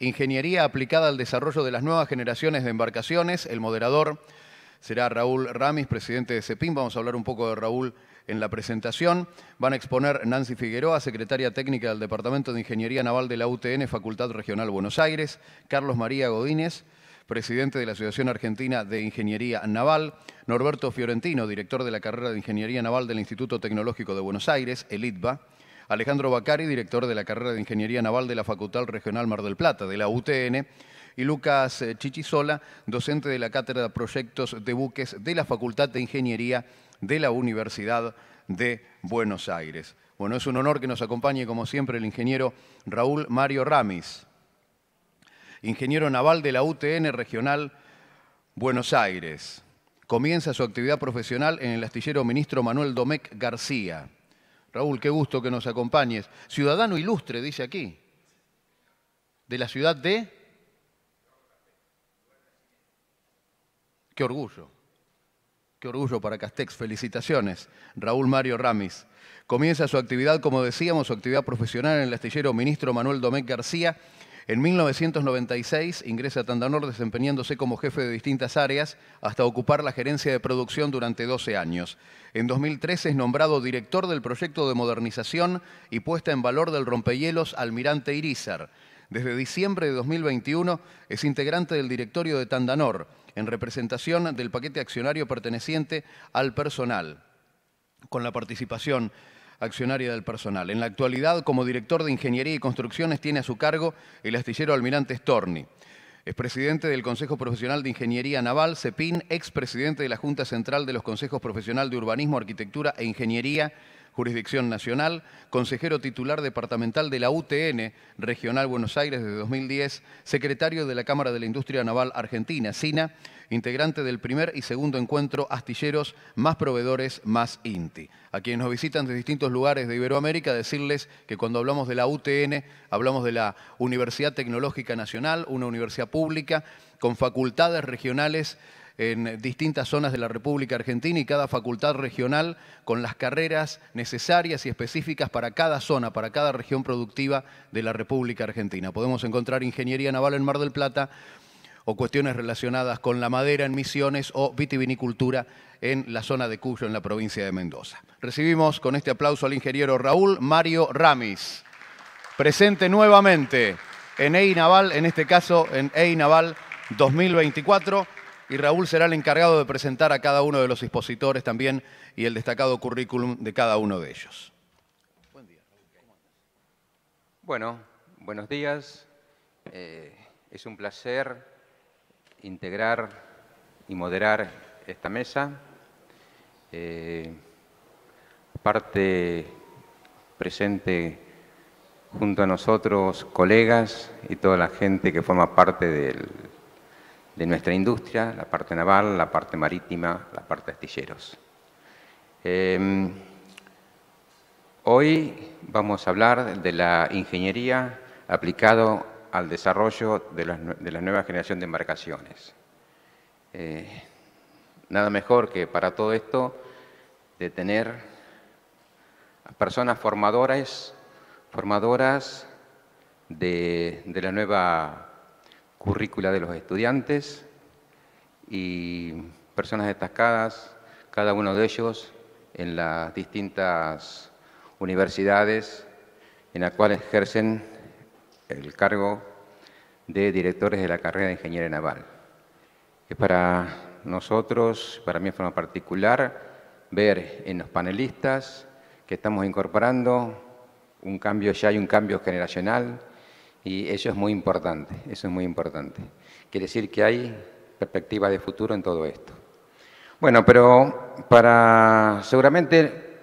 Ingeniería aplicada al desarrollo de las nuevas generaciones de embarcaciones. El moderador será Raúl Ramis, presidente de CEPIM. Vamos a hablar un poco de Raúl en la presentación. Van a exponer Nancy Figueroa, secretaria técnica del Departamento de Ingeniería Naval de la UTN, Facultad Regional Buenos Aires. Carlos María Godínez, presidente de la Asociación Argentina de Ingeniería Naval. Norberto Fiorentino, director de la carrera de Ingeniería Naval del Instituto Tecnológico de Buenos Aires, el ITBA. Alejandro Bacari, director de la carrera de Ingeniería Naval de la Facultad Regional Mar del Plata, de la UTN. Y Lucas Chichisola, docente de la Cátedra de Proyectos de Buques de la Facultad de Ingeniería de la Universidad de Buenos Aires. Bueno, es un honor que nos acompañe, como siempre, el ingeniero Raúl Mario Ramis, ingeniero naval de la UTN Regional Buenos Aires. Comienza su actividad profesional en el astillero Ministro Manuel Domecq García. Raúl, qué gusto que nos acompañes. Ciudadano ilustre, dice aquí, de la ciudad de... Qué orgullo para Castex. Felicitaciones, Raúl Mario Ramis. Comienza su actividad, como decíamos, su actividad profesional en el astillero Ministro Manuel Domecq García. En 1996 ingresa a Tandanor desempeñándose como jefe de distintas áreas hasta ocupar la gerencia de producción durante 12 años. En 2013 es nombrado director del proyecto de modernización y puesta en valor del rompehielos Almirante Irízar. Desde diciembre de 2021 es integrante del directorio de Tandanor, en representación del paquete accionario perteneciente al personal, con la participación accionaria del personal. En la actualidad, como director de Ingeniería y Construcciones, tiene a su cargo el astillero Almirante Storni. Es presidente del Consejo Profesional de Ingeniería Naval, CEPIN, expresidente de la Junta Central de los Consejos Profesional de Urbanismo, Arquitectura e Ingeniería, Jurisdicción Nacional, consejero titular departamental de la UTN Regional Buenos Aires desde 2010, secretario de la Cámara de la Industria Naval Argentina, SINA, integrante del primer y segundo encuentro Astilleros Más Proveedores Más INTI. A quienes nos visitan de distintos lugares de Iberoamérica, decirles que cuando hablamos de la UTN, hablamos de la Universidad Tecnológica Nacional, una universidad pública con facultades regionales en distintas zonas de la República Argentina y cada facultad regional con las carreras necesarias y específicas para cada zona, para cada región productiva de la República Argentina. Podemos encontrar ingeniería naval en Mar del Plata o cuestiones relacionadas con la madera en Misiones o vitivinicultura en la zona de Cuyo, en la provincia de Mendoza. Recibimos con este aplauso al ingeniero Raúl Mario Ramis, presente nuevamente en EI Naval, en este caso en EI Naval 2024. Y Raúl será el encargado de presentar a cada uno de los expositores también y el destacado currículum de cada uno de ellos. Buen día, Raúl. ¿Cómo andas? Bueno, buenos días. Es un placer integrar y moderar esta mesa. Parte presente junto a nosotros, colegas y toda la gente que forma parte de nuestra industria, la parte naval, la parte marítima, la parte astilleros. Hoy vamos a hablar de la ingeniería aplicado al desarrollo de la nueva generación de embarcaciones. Nada mejor que para todo esto de tener a personas formadoras de la nueva currícula de los estudiantes y personas destacadas, cada uno de ellos en las distintas universidades en las cuales ejercen el cargo de directores de la carrera de Ingeniería Naval. Es para nosotros, para mí de forma particular, ver en los panelistas que estamos incorporando un cambio, ya hay un cambio generacional. Y eso es muy importante, eso es muy importante. Quiere decir que hay perspectivas de futuro en todo esto. Bueno, pero seguramente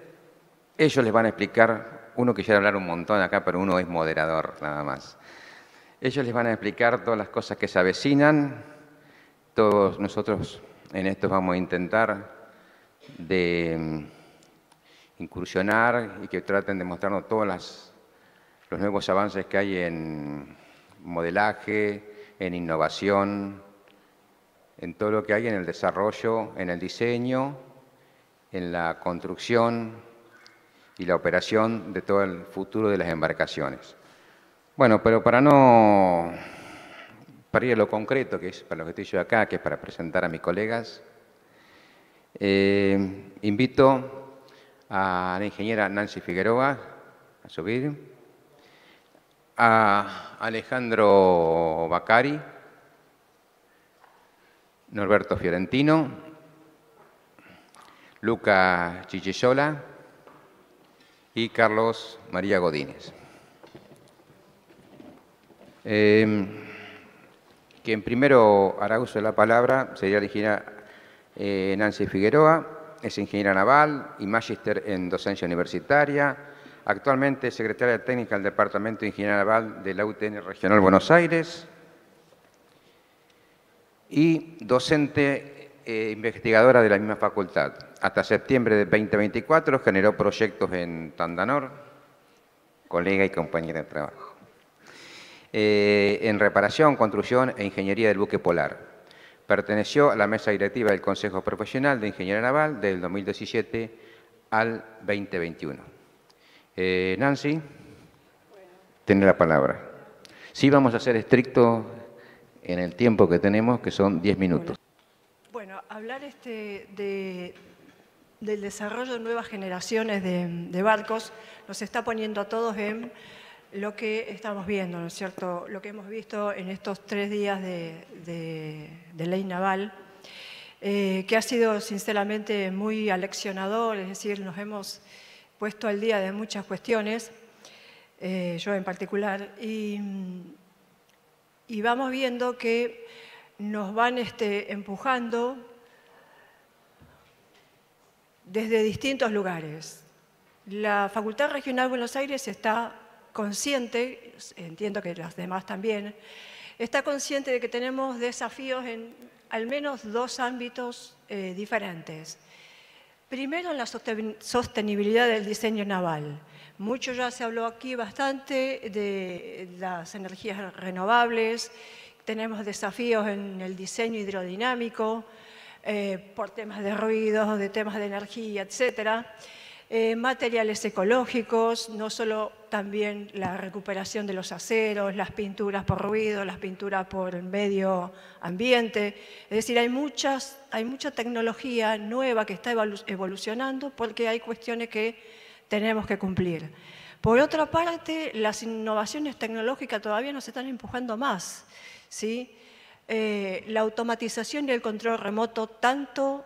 ellos les van a explicar, uno quisiera hablar un montón acá, pero uno es moderador nada más. Ellos les van a explicar todas las cosas que se avecinan, todos nosotros en esto vamos a intentar de incursionar y que traten de mostrarnos todas los nuevos avances que hay en modelaje, en innovación, en todo lo que hay en el desarrollo, en el diseño, en la construcción y la operación de todo el futuro de las embarcaciones. Bueno, pero para no para ir a lo concreto, que es para lo que estoy yo acá, que es para presentar a mis colegas, invito a la ingeniera Nancy Figueroa a subir, a Alejandro Bacari, Norberto Fiorentino, Luca Chichisola y Carlos María Godínez. Quien primero hará uso de la palabra sería la ingeniera Nancy Figueroa, es ingeniera naval y magíster en docencia universitaria, actualmente secretaria técnica del Departamento de Ingeniería Naval de la UTN Regional Buenos Aires y docente investigadora de la misma facultad. Hasta septiembre de 2024 generó proyectos en Tandanor, colega y compañera de trabajo, en reparación, construcción e ingeniería del buque polar. Perteneció a la mesa directiva del Consejo Profesional de Ingeniería Naval del 2017 al 2021. Nancy, tiene la palabra. Sí, vamos a ser estrictos en el tiempo que tenemos, que son 10 minutos. Bueno, hablar del desarrollo de nuevas generaciones de barcos nos está poniendo a todos en lo que estamos viendo, ¿no es cierto? Lo que hemos visto en estos 3 días de ley naval, que ha sido sinceramente muy aleccionador, es decir, nos hemos puesto al día de muchas cuestiones, yo en particular, y vamos viendo que nos van empujando desde distintos lugares. La Facultad Regional Buenos Aires está consciente, entiendo que los demás también, está consciente de que tenemos desafíos en al menos 2 ámbitos diferentes. Primero, en la sostenibilidad del diseño naval. Mucho ya se habló aquí bastante de las energías renovables, tenemos desafíos en el diseño hidrodinámico, por temas de ruidos, de temas de energía, etcétera. Materiales ecológicos, no solo también la recuperación de los aceros, las pinturas por ruido, las pinturas por el medio ambiente. Es decir, hay mucha tecnología nueva que está evolucionando porque hay cuestiones que tenemos que cumplir. Por otra parte, las innovaciones tecnológicas todavía nos están empujando más, ¿sí? La automatización y el control remoto tanto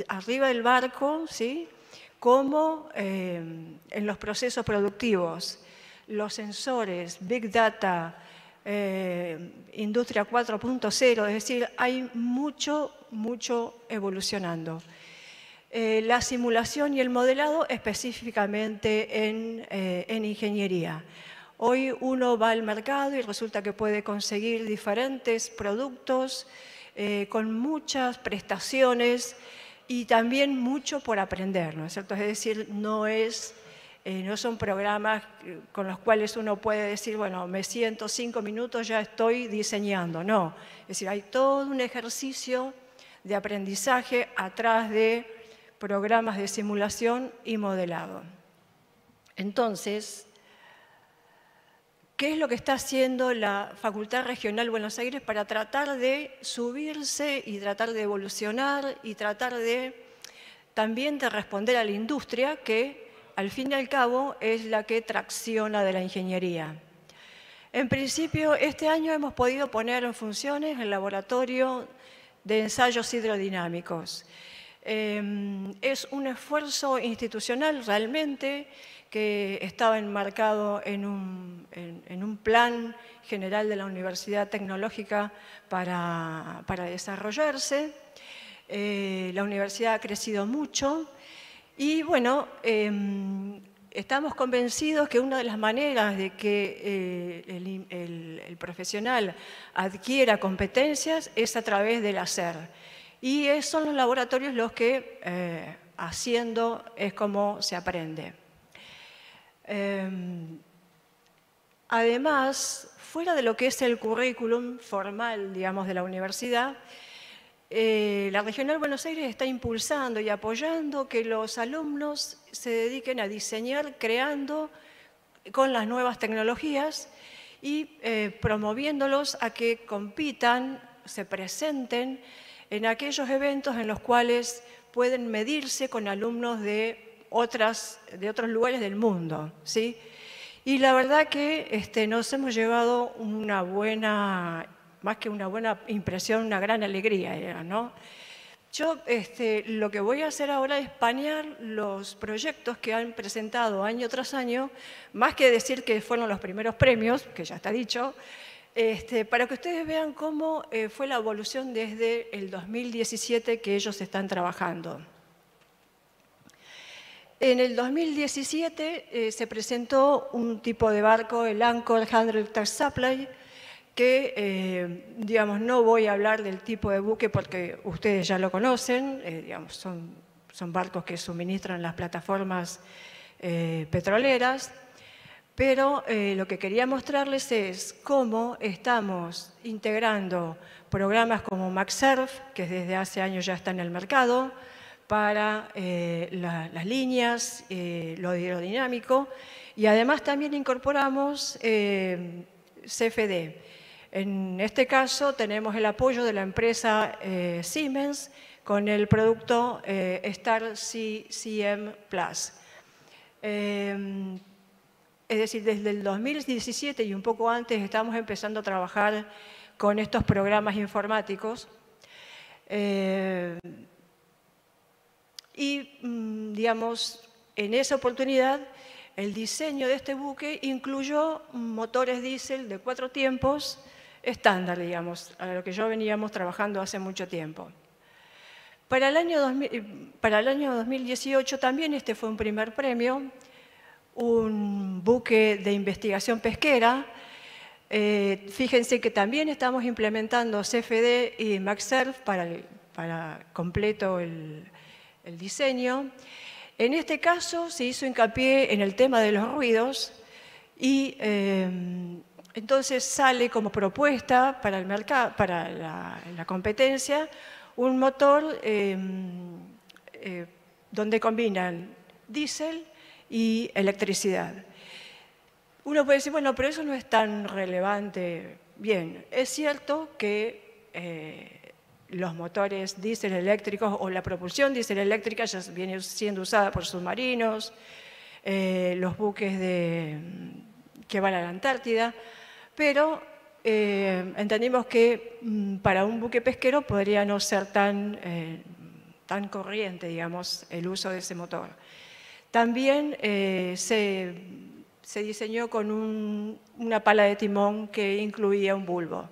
arriba del barco, ¿sí?, como en los procesos productivos, los sensores, Big Data, Industria 4.0, es decir, hay mucho evolucionando. La simulación y el modelado específicamente en ingeniería. Hoy uno va al mercado y resulta que puede conseguir diferentes productos con muchas prestaciones y también mucho por aprender, ¿no es cierto? Es decir, no son programas con los cuales uno puede decir, bueno, me siento 5 minutos, ya estoy diseñando. No, es decir, hay todo un ejercicio de aprendizaje atrás de programas de simulación y modelado. Entonces, ¿qué es lo que está haciendo la Facultad Regional Buenos Aires para tratar de subirse y tratar de evolucionar y tratar también de responder a la industria que, al fin y al cabo, es la que tracciona de la ingeniería? En principio, este año hemos podido poner en funciones el laboratorio de ensayos hidrodinámicos. Es un esfuerzo institucional realmente que estaba enmarcado en un plan general de la Universidad Tecnológica para desarrollarse. La universidad ha crecido mucho y, bueno, estamos convencidos que una de las maneras de que el profesional adquiera competencias es a través del hacer. Y son los laboratorios los que haciendo es como se aprende. Además, fuera de lo que es el currículum formal, digamos, de la universidad, la Regional Buenos Aires está impulsando y apoyando que los alumnos se dediquen a diseñar, creando con las nuevas tecnologías y promoviéndolos a que compitan, se presenten en aquellos eventos en los cuales pueden medirse con alumnos de otros lugares del mundo, ¿sí? Y la verdad que nos hemos llevado una buena, más que una buena impresión, una gran alegría, ¿no? Yo lo que voy a hacer ahora es panear los proyectos que han presentado año tras año, más que decir que fueron los primeros premios, que ya está dicho, para que ustedes vean cómo fue la evolución desde el 2017 que ellos están trabajando. En el 2017 se presentó un tipo de barco, el Anchor Handled Tax Supply, que, digamos, no voy a hablar del tipo de buque porque ustedes ya lo conocen, digamos, son barcos que suministran las plataformas petroleras, pero lo que quería mostrarles es cómo estamos integrando programas como MaxSurf, que desde hace años ya está en el mercado, para las líneas, lo aerodinámico, y además también incorporamos CFD. En este caso tenemos el apoyo de la empresa Siemens con el producto Star CCM Plus. Es decir, desde el 2017 y un poco antes estamos empezando a trabajar con estos programas informáticos. Digamos, en esa oportunidad el diseño de este buque incluyó motores diésel de 4 tiempos estándar, digamos, a lo que yo veníamos trabajando hace mucho tiempo. Para el año 2018 también fue un primer premio, un buque de investigación pesquera. Fíjense que también estamos implementando CFD y MaxSurf para completo el diseño. En este caso se hizo hincapié en el tema de los ruidos y entonces sale como propuesta para el mercado, para la competencia, un motor donde combinan diésel y electricidad. Uno puede decir, bueno, pero eso no es tan relevante. Bien, es cierto que los motores diésel eléctricos o la propulsión diésel eléctrica ya viene siendo usada por submarinos, los buques que van a la Antártida, pero entendimos que para un buque pesquero podría no ser tan corriente, digamos, el uso de ese motor. También se diseñó con una pala de timón que incluía un bulbo.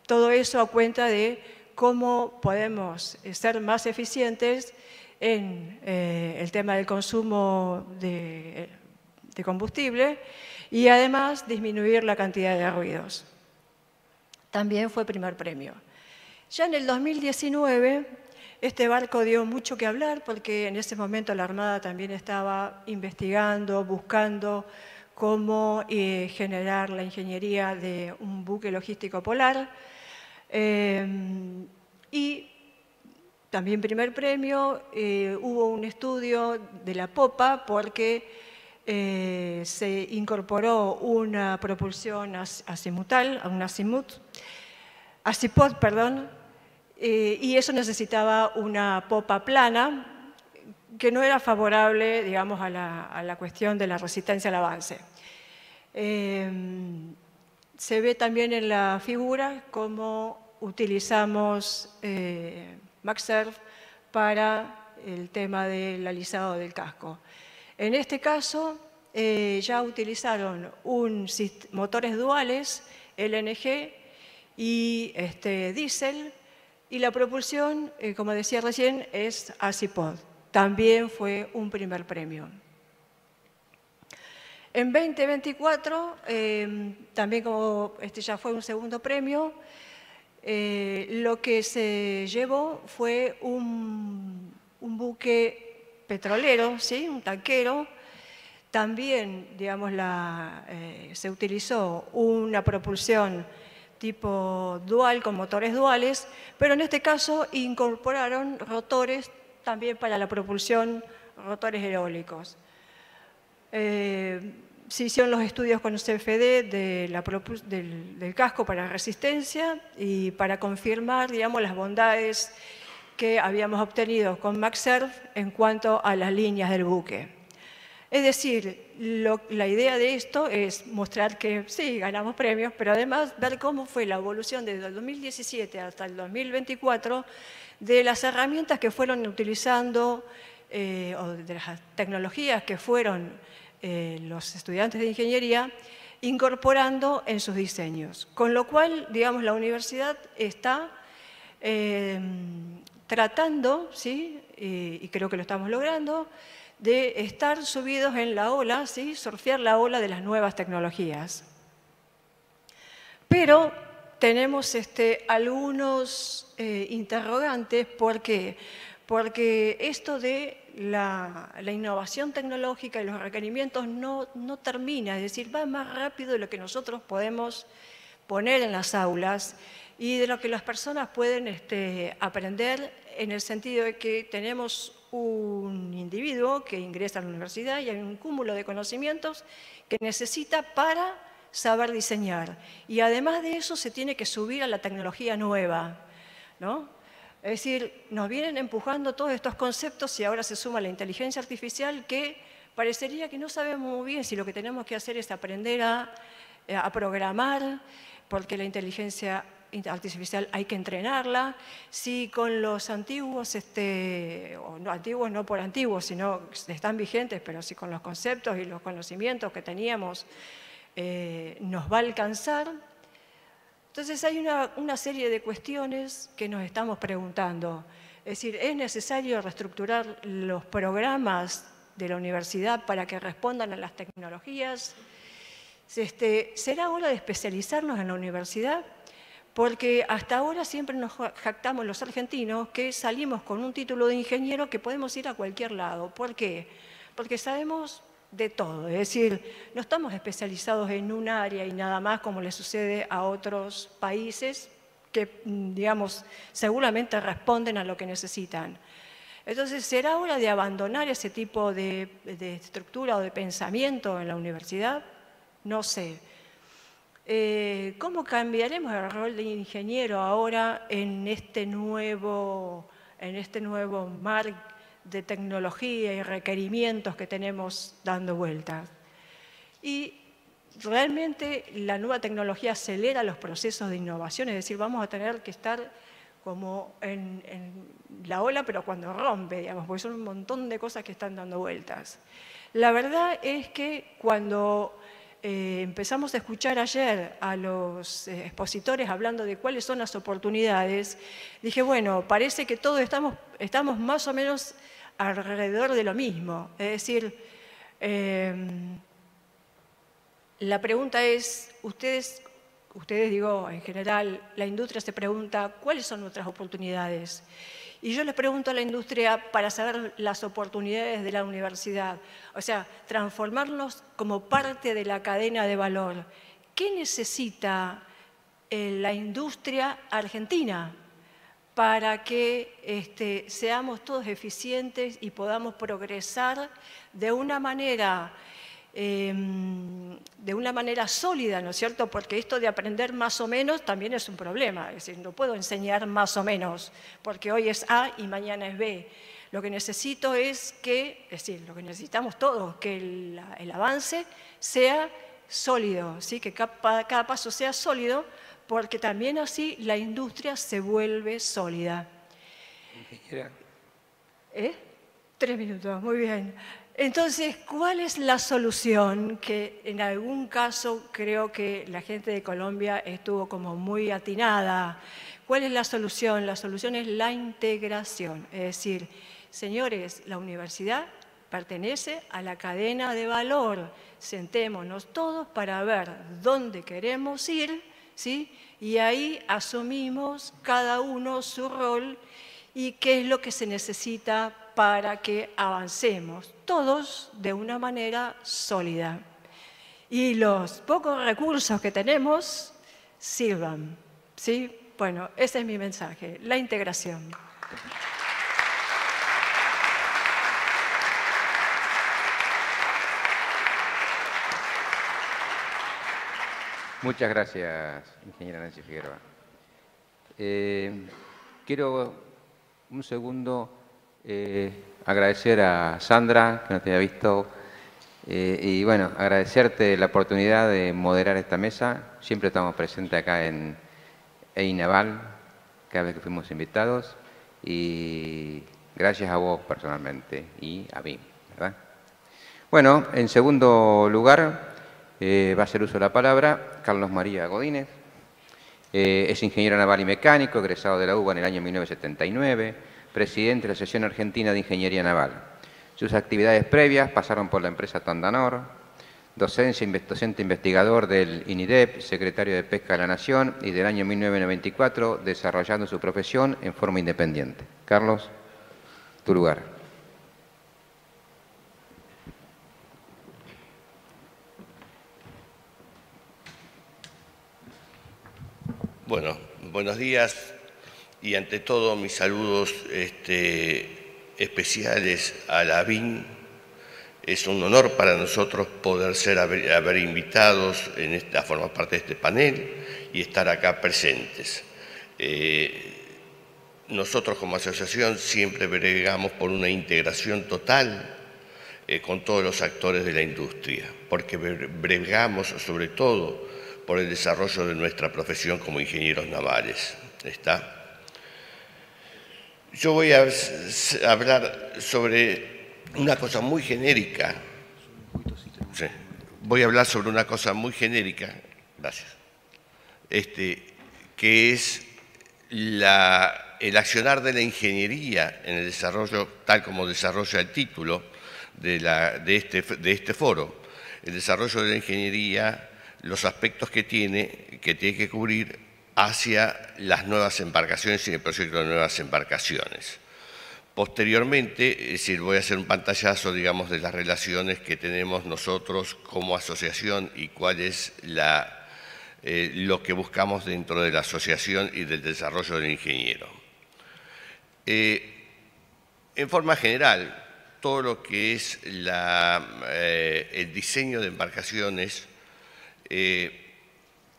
Todo eso a cuenta de cómo podemos ser más eficientes en el tema del consumo de combustible y además disminuir la cantidad de ruidos. También fue primer premio. Ya en el 2019 este barco dio mucho que hablar porque en ese momento la Armada también estaba investigando, buscando cómo generar la ingeniería de un buque logístico polar. Y también primer premio, hubo un estudio de la popa porque se incorporó una propulsión azimutal, un azipod, perdón, y eso necesitaba una popa plana que no era favorable, digamos, a la cuestión de la resistencia al avance. Se ve también en la figura cómo utilizamos MaxSurf para el tema del alisado del casco. En este caso ya utilizaron motores duales, LNG y diésel, y la propulsión, como decía recién, es Azipod. También fue un primer premio. En 2024, también como ya fue un segundo premio, lo que se llevó fue un buque petrolero, ¿sí? Un tanquero. También, digamos, se utilizó una propulsión tipo dual, con motores duales, pero en este caso incorporaron rotores también para la propulsión, rotores eólicos. se hicieron los estudios con CFD del casco para resistencia y para confirmar, digamos, las bondades que habíamos obtenido con MagServ en cuanto a las líneas del buque. Es decir, la idea de esto es mostrar que sí, ganamos premios, pero además ver cómo fue la evolución desde el 2017 hasta el 2024 de las herramientas que fueron utilizando o de las tecnologías que fueron los estudiantes de ingeniería incorporando en sus diseños. Con lo cual, digamos, la universidad está tratando, ¿sí? Y creo que lo estamos logrando, de estar subidos en la ola, ¿sí? Surfear la ola de las nuevas tecnologías. Pero tenemos algunos interrogantes. ¿Por qué? Porque esto de la innovación tecnológica y los requerimientos no termina, es decir, va más rápido de lo que nosotros podemos poner en las aulas y de lo que las personas pueden aprender, en el sentido de que tenemos un individuo que ingresa a la universidad y hay un cúmulo de conocimientos que necesita para saber diseñar. Y además de eso se tiene que subir a la tecnología nueva, ¿no? Es decir, nos vienen empujando todos estos conceptos y ahora se suma la inteligencia artificial, que parecería que no sabemos muy bien si lo que tenemos que hacer es aprender a programar, porque la inteligencia artificial hay que entrenarla. Si con los antiguos, o no, antiguos no por antiguos, sino están vigentes, pero si con los conceptos y los conocimientos que teníamos nos va a alcanzar. Entonces hay una serie de cuestiones que nos estamos preguntando. Es decir, ¿es necesario reestructurar los programas de la universidad para que respondan a las tecnologías? ¿Será hora de especializarnos en la universidad? Porque hasta ahora siempre nos jactamos los argentinos que salimos con un título de ingeniero que podemos ir a cualquier lado. ¿Por qué? Porque sabemos de todo, es decir, no estamos especializados en un área y nada más, como le sucede a otros países que, digamos, seguramente responden a lo que necesitan. Entonces, ¿será hora de abandonar ese tipo de estructura o de pensamiento en la universidad? No sé. ¿Cómo cambiaremos el rol de ingeniero ahora en este nuevo mar de tecnología y requerimientos que tenemos dando vueltas? Y realmente la nueva tecnología acelera los procesos de innovación, es decir, vamos a tener que estar como en la ola, pero cuando rompe, digamos, porque son un montón de cosas que están dando vueltas. La verdad es que cuando empezamos a escuchar ayer a los expositores hablando de cuáles son las oportunidades, dije, bueno, parece que todos estamos más o menos alrededor de lo mismo. Es decir, la pregunta es, ustedes digo, en general, la industria se pregunta, ¿cuáles son nuestras oportunidades? Y yo les pregunto a la industria para saber las oportunidades de la universidad, o sea, transformarnos como parte de la cadena de valor. ¿Qué necesita la industria argentina para que seamos todos eficientes y podamos progresar de una manera sólida, ¿no es cierto? Porque esto de aprender más o menos también es un problema. Es decir, no puedo enseñar más o menos, porque hoy es A y mañana es B. Lo que necesito es lo que necesitamos todos, que el avance sea sólido, ¿sí? Que cada paso sea sólido, porque también así la industria se vuelve sólida. Ingeniera. 3 minutos, muy bien. Entonces, ¿cuál es la solución? Que en algún caso creo que la gente de Colombia estuvo como muy atinada. ¿Cuál es la solución? La solución es la integración. Es decir, señores, la universidad pertenece a la cadena de valor. Sentémonos todos para ver dónde queremos ir, ¿sí? Y ahí asumimos cada uno su rol y qué es lo que se necesita para que avancemos todos de una manera sólida. Y los pocos recursos que tenemos sirvan, ¿sí? Bueno, ese es mi mensaje, la integración. Muchas gracias, ingeniera Nancy Figueroa. Quiero un segundo agradecer a Sandra, que no te había visto, y bueno, agradecerte la oportunidad de moderar esta mesa. Siempre estamos presentes acá en EINAVAL, cada vez que fuimos invitados, y gracias a vos personalmente y a mí, ¿verdad? Bueno, en segundo lugar, va a hacer uso de la palabra Carlos María Godínez. Es ingeniero naval y mecánico, egresado de la UBA en el año 1979, presidente de la Asociación Argentina de Ingeniería Naval. Sus actividades previas pasaron por la empresa Tandanor, docente investigador del INIDEP, secretario de Pesca de la Nación y del año 1994 desarrollando su profesión en forma independiente. Carlos, tu lugar. Bueno, buenos días y ante todo mis saludos especiales a la ABIN. Es un honor para nosotros poder haber invitados a formar parte de este panel y estar acá presentes. Nosotros como asociación siempre bregamos por una integración total con todos los actores de la industria, porque bregamos sobre todo por el desarrollo de nuestra profesión como ingenieros navales. Yo voy a hablar sobre una cosa muy genérica. Sí. Voy a hablar sobre una cosa muy genérica, gracias, que es el accionar de la ingeniería en el desarrollo, tal como desarrolla el título de este foro, el desarrollo de la ingeniería, los aspectos que tiene que cubrir hacia las nuevas embarcaciones y el proyecto de nuevas embarcaciones. Posteriormente, es decir, voy a hacer un pantallazo, digamos, de las relaciones que tenemos nosotros como asociación y cuál es lo que buscamos dentro de la asociación y del desarrollo del ingeniero. En forma general, todo lo que es el diseño de embarcaciones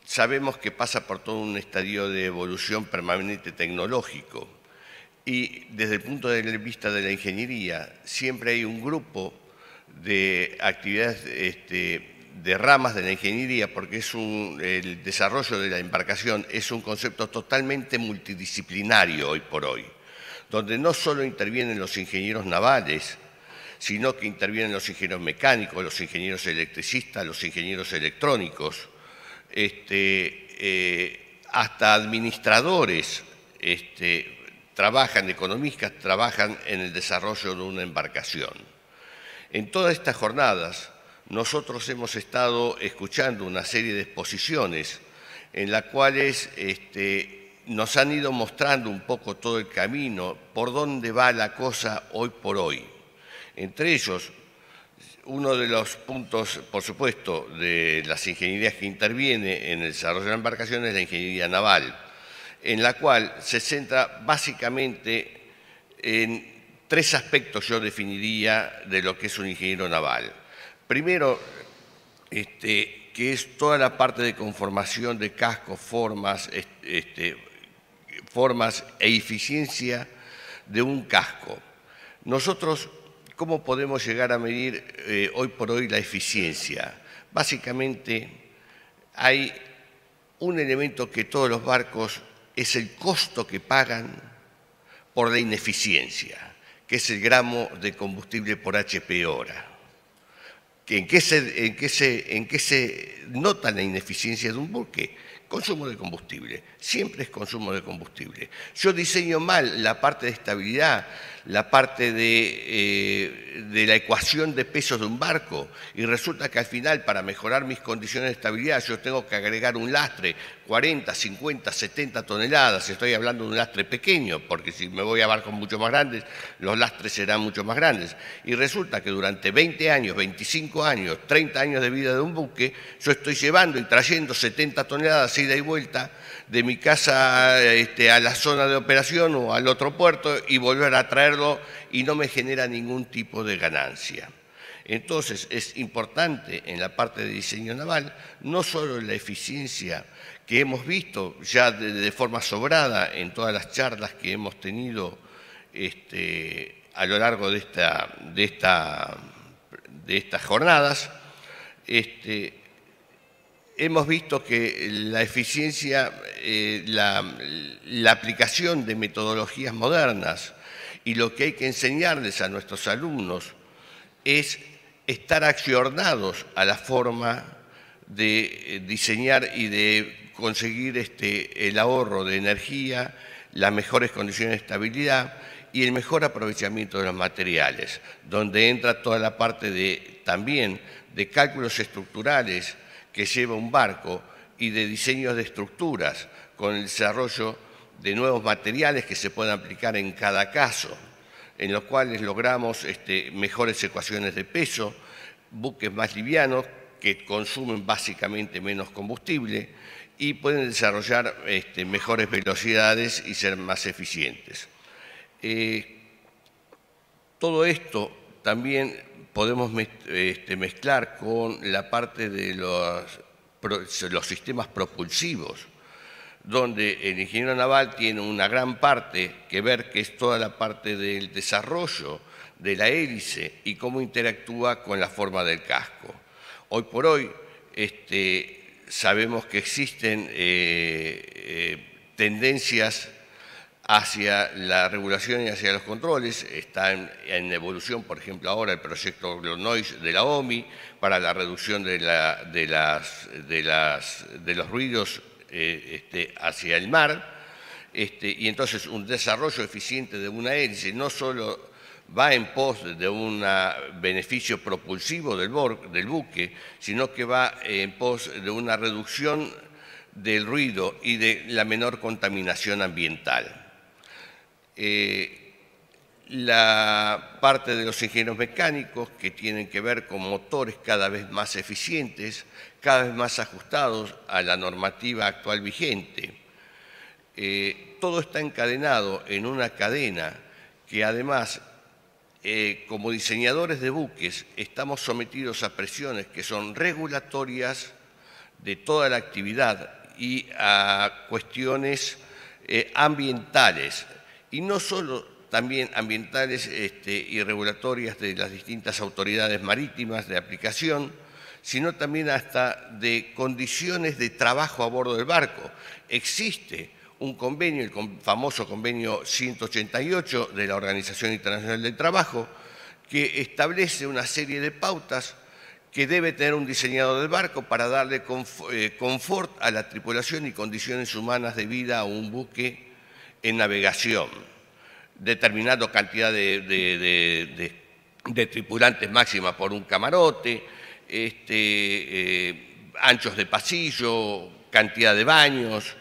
sabemos que pasa por todo un estadio de evolución permanente tecnológico y desde el punto de vista de la ingeniería siempre hay un grupo de actividades, de ramas de la ingeniería, porque el desarrollo de la embarcación es un concepto totalmente multidisciplinario hoy por hoy, donde no solo intervienen los ingenieros navales, sino que intervienen los ingenieros mecánicos, los ingenieros electricistas, los ingenieros electrónicos, hasta administradores economistas trabajan en el desarrollo de una embarcación. En todas estas jornadas nosotros hemos estado escuchando una serie de exposiciones en las cuales nos han ido mostrando un poco todo el camino, por dónde va la cosa hoy por hoy. Entre ellos, uno de los puntos, por supuesto, de las ingenierías que interviene en el desarrollo de la embarcación es la ingeniería naval, en la cual se centra básicamente en tres aspectos, yo definiría, de lo que es un ingeniero naval. Primero, que es toda la parte de conformación de cascos, formas e eficiencia de un casco. Nosotros, ¿cómo podemos llegar a medir hoy por hoy la eficiencia? Básicamente, hay un elemento que todos los barcos es el costo que pagan por la ineficiencia, que es el gramo de combustible por HP hora. ¿En qué se nota la ineficiencia de un buque? Consumo de combustible, siempre es consumo de combustible. Yo diseño mal la parte de estabilidad, la parte de la ecuación de pesos de un barco y resulta que al final para mejorar mis condiciones de estabilidad yo tengo que agregar un lastre 40, 50, 70 toneladas, estoy hablando de un lastre pequeño porque si me voy a barcos mucho más grandes los lastres serán mucho más grandes y resulta que durante 20 años, 25 años, 30 años de vida de un buque yo estoy llevando y trayendo 70 toneladas ida y vuelta de mi casa a la zona de operación o al otro puerto y volver a traerlo y no me genera ningún tipo de ganancia. Entonces, es importante en la parte de diseño naval, no solo la eficiencia que hemos visto ya de forma sobrada en todas las charlas que hemos tenido a lo largo de estas jornadas, hemos visto que la eficiencia, la aplicación de metodologías modernas y lo que hay que enseñarles a nuestros alumnos es estar accionados a la forma de diseñar y de conseguir el ahorro de energía, las mejores condiciones de estabilidad y el mejor aprovechamiento de los materiales, donde entra toda la parte también de cálculos estructurales que lleva un barco y de diseños de estructuras con el desarrollo de nuevos materiales que se puedan aplicar en cada caso, en los cuales logramos mejores ecuaciones de peso, buques más livianos que consumen básicamente menos combustible y pueden desarrollar mejores velocidades y ser más eficientes. Todo esto también podemos mezclar con la parte de los sistemas propulsivos, donde el ingeniero naval tiene una gran parte que ver, que es toda la parte del desarrollo de la hélice y cómo interactúa con la forma del casco. Hoy por hoy sabemos que existen tendencias hacia la regulación y hacia los controles. Está en evolución, por ejemplo, ahora el proyecto GLONOSS de la OMI para la reducción de los ruidos hacia el mar, y entonces un desarrollo eficiente de una hélice no solo va en pos de un beneficio propulsivo del buque, sino que va en pos de una reducción del ruido y de la menor contaminación ambiental. La parte de los ingenieros mecánicos que tienen que ver con motores cada vez más eficientes, cada vez más ajustados a la normativa actual vigente. Todo está encadenado en una cadena que además, como diseñadores de buques, estamos sometidos a presiones que son regulatorias de toda la actividad y a cuestiones ambientales, y no solo también ambientales y regulatorias de las distintas autoridades marítimas de aplicación, sino también hasta de condiciones de trabajo a bordo del barco. Existe un convenio, el famoso convenio 188 de la Organización Internacional del Trabajo, que establece una serie de pautas que debe tener un diseñador del barco para darle confort a la tripulación y condiciones humanas de vida a un buque en navegación, determinando cantidad de tripulantes máxima por un camarote, anchos de pasillo, cantidad de baños,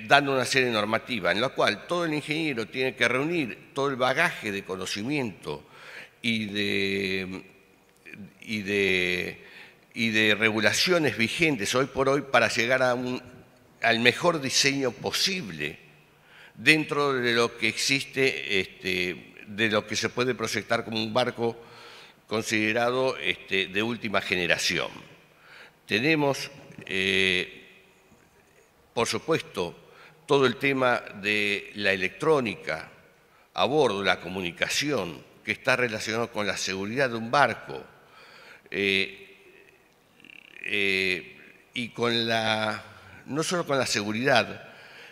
dando una serie de normativa en la cual todo el ingeniero tiene que reunir todo el bagaje de conocimiento y de regulaciones vigentes hoy por hoy para llegar al mejor diseño posible dentro de lo que existe, de lo que se puede proyectar como un barco considerado de última generación. Tenemos, por supuesto, todo el tema de la electrónica a bordo, la comunicación, que está relacionado con la seguridad de un barco y con no solo con la seguridad,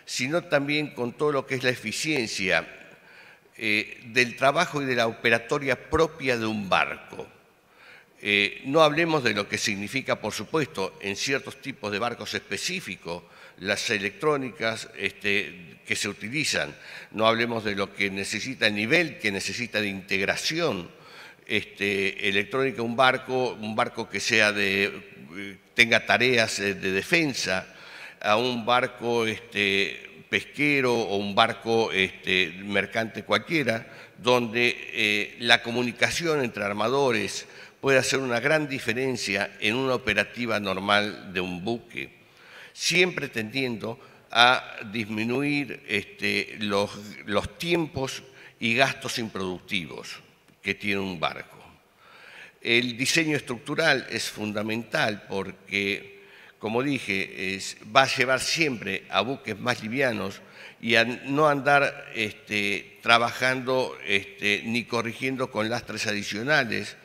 sino también con todo lo que es la eficiencia del trabajo y de la operatoria propia de un barco. No hablemos de lo que significa, por supuesto, en ciertos tipos de barcos específicos, las electrónicas que se utilizan. No hablemos de lo que necesita, el nivel que necesita de integración electrónica un barco que tenga tareas de defensa, a un barco pesquero o un barco mercante cualquiera, donde la comunicación entre armadores puede hacer una gran diferencia en una operativa normal de un buque, siempre tendiendo a disminuir los tiempos y gastos improductivos que tiene un barco. El diseño estructural es fundamental porque, como dije, va a llevar siempre a buques más livianos y a no andar trabajando ni corrigiendo con lastres adicionales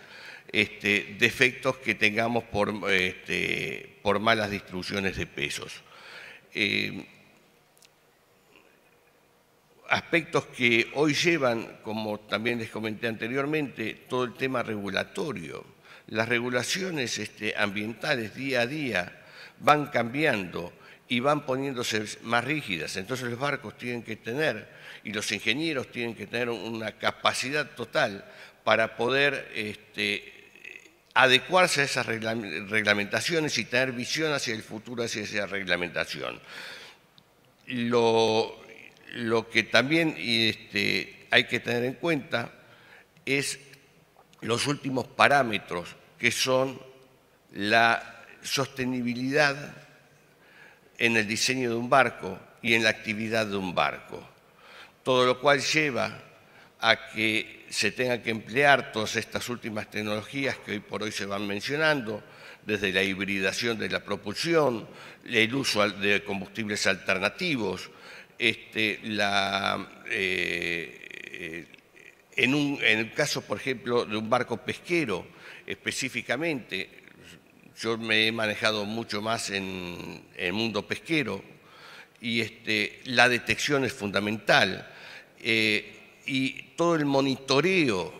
defectos que tengamos por malas distribuciones de pesos. Aspectos que hoy llevan, como también les comenté anteriormente, todo el tema regulatorio. Las regulaciones ambientales día a día van cambiando y van poniéndose más rígidas. Entonces los barcos tienen que tener, y los ingenieros tienen que tener una capacidad total para poder adecuarse a esas reglamentaciones y tener visión hacia el futuro, hacia esa reglamentación. Lo que también hay que tener en cuenta es los últimos parámetros, que son la sostenibilidad en el diseño de un barco y en la actividad de un barco. Todo lo cual lleva a que se tengan que emplear todas estas últimas tecnologías que hoy por hoy se van mencionando, desde la hibridación de la propulsión, el uso de combustibles alternativos, en el caso, por ejemplo, de un barco pesquero, específicamente, yo me he manejado mucho más en el mundo pesquero y la detección es fundamental y todo el monitoreo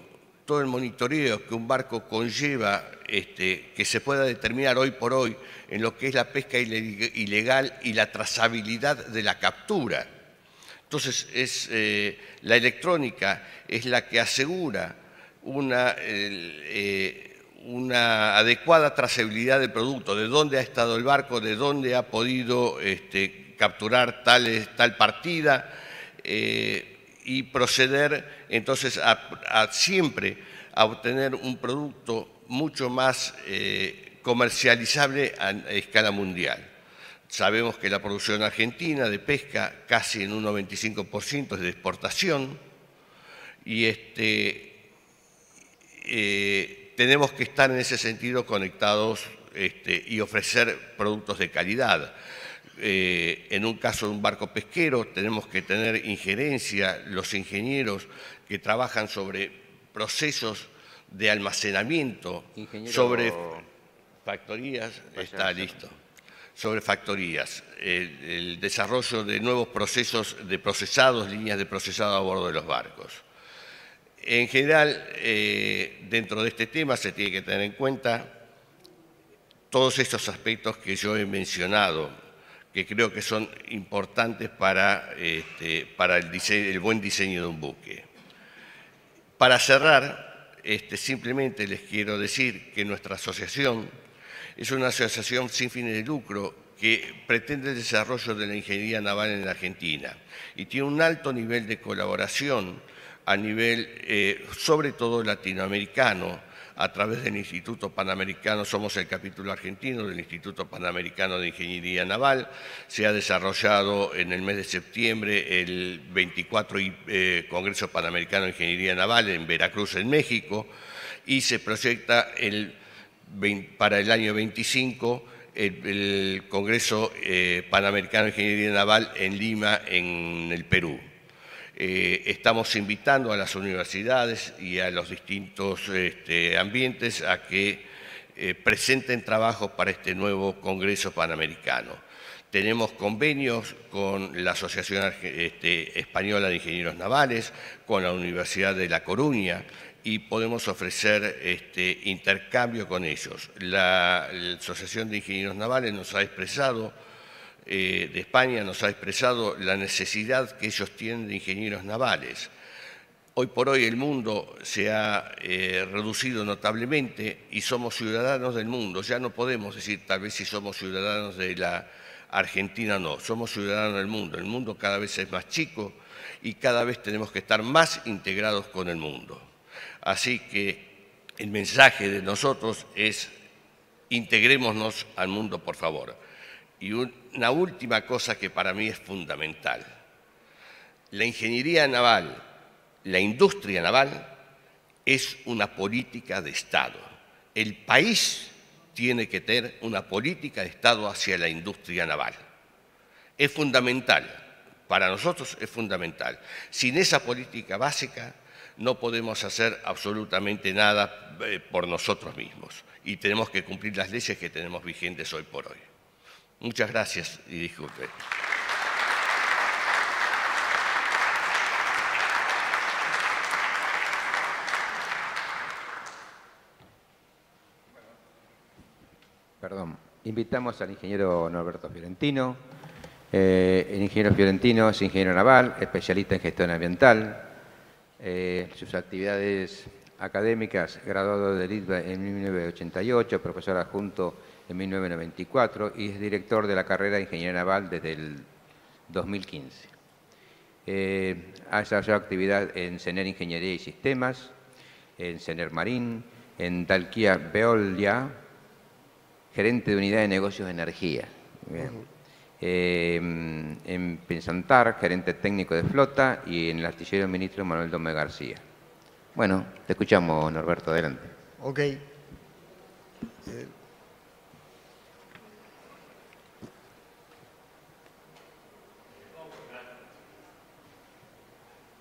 que un barco conlleva, que se pueda determinar hoy por hoy en lo que es la pesca ilegal y la trazabilidad de la captura. Entonces, la electrónica es la que asegura una adecuada trazabilidad del producto, de dónde ha estado el barco, de dónde ha podido capturar tal partida y proceder entonces siempre a obtener un producto mucho más comercializable a escala mundial. Sabemos que la producción argentina de pesca casi en un 95% es de exportación y tenemos que estar en ese sentido conectados y ofrecer productos de calidad. En un caso de un barco pesquero tenemos que tener injerencia los ingenieros que trabajan sobre procesos de almacenamiento, sobre factorías, está listo, sobre factorías, el desarrollo de nuevos procesos de procesados, líneas de procesado a bordo de los barcos. En general, dentro de este tema se tiene que tener en cuenta todos estos aspectos que yo he mencionado, que creo que son importantes para el buen diseño de un buque. Para cerrar, simplemente les quiero decir que nuestra asociación es una asociación sin fines de lucro que pretende el desarrollo de la ingeniería naval en la Argentina y tiene un alto nivel de colaboración a nivel, sobre todo latinoamericano, a través del Instituto Panamericano. Somos el capítulo argentino del Instituto Panamericano de Ingeniería Naval. Se ha desarrollado en el mes de septiembre el 24 Congreso Panamericano de Ingeniería Naval en Veracruz, en México, y se proyecta para el año 25 el Congreso Panamericano de Ingeniería Naval en Lima, en el Perú. Estamos invitando a las universidades y a los distintos ambientes a que presenten trabajos para este nuevo Congreso Panamericano. Tenemos convenios con la Asociación Española de Ingenieros Navales, con la Universidad de La Coruña, y podemos ofrecer intercambio con ellos. La Asociación de Ingenieros Navales nos ha expresado de España nos ha expresado la necesidad que ellos tienen de ingenieros navales. Hoy por hoy el mundo se ha reducido notablemente y somos ciudadanos del mundo. Ya no podemos decir tal vez si somos ciudadanos de la Argentina, no. Somos ciudadanos del mundo. El mundo cada vez es más chico y cada vez tenemos que estar más integrados con el mundo. Así que el mensaje de nosotros es: integrémonos al mundo, por favor. Y una última cosa que para mí es fundamental. La ingeniería naval, la industria naval, es una política de Estado. el país tiene que tener una política de Estado hacia la industria naval. Es fundamental, para nosotros es fundamental. Sin esa política básica no podemos hacer absolutamente nada por nosotros mismos y tenemos que cumplir las leyes que tenemos vigentes hoy por hoy. Muchas gracias y disculpen. Perdón. Invitamos al ingeniero Norberto Fiorentino. El ingeniero Fiorentino es ingeniero naval, especialista en gestión ambiental. Sus actividades académicas, graduado del ITBA en 1988, profesor adjunto en 1994 y es director de la carrera de ingeniería naval desde el 2015. Ha desarrollado actividad en CENER Ingeniería y Sistemas, en CENER Marín, en Dalquía Veolia, gerente de unidad de negocios de energía. En Pensantar, gerente técnico de flota, y en el astillero ministro Manuel Dome García. Bueno, te escuchamos, Norberto, adelante. Ok.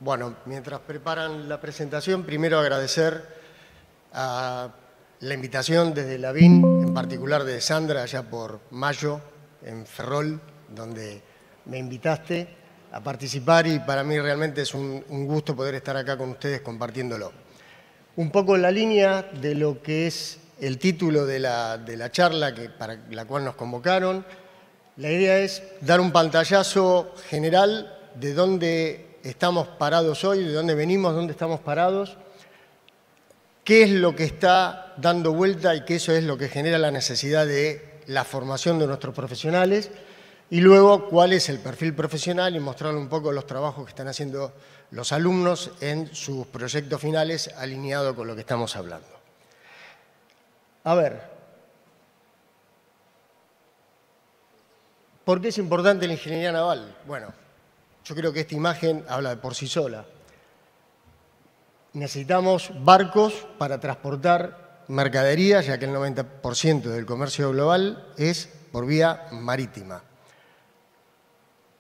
Bueno, mientras preparan la presentación, primero agradecer a la invitación desde la BIN, en particular de Sandra, allá por mayo, en Ferrol, donde me invitaste a participar y para mí realmente es un gusto poder estar acá con ustedes compartiéndolo. Un poco en la línea de lo que es el título de la charla para la cual nos convocaron, la idea es dar un pantallazo general de dónde estamos parados hoy, de dónde venimos, dónde estamos parados, qué es lo que está dando vuelta y que eso es lo que genera la necesidad de la formación de nuestros profesionales y luego cuál es el perfil profesional y mostrar un poco los trabajos que están haciendo los alumnos en sus proyectos finales alineado con lo que estamos hablando. A ver, ¿por qué es importante la ingeniería naval? Bueno, yo creo que esta imagen habla de por sí sola. Necesitamos barcos para transportar mercaderías, ya que el 90% del comercio global es por vía marítima.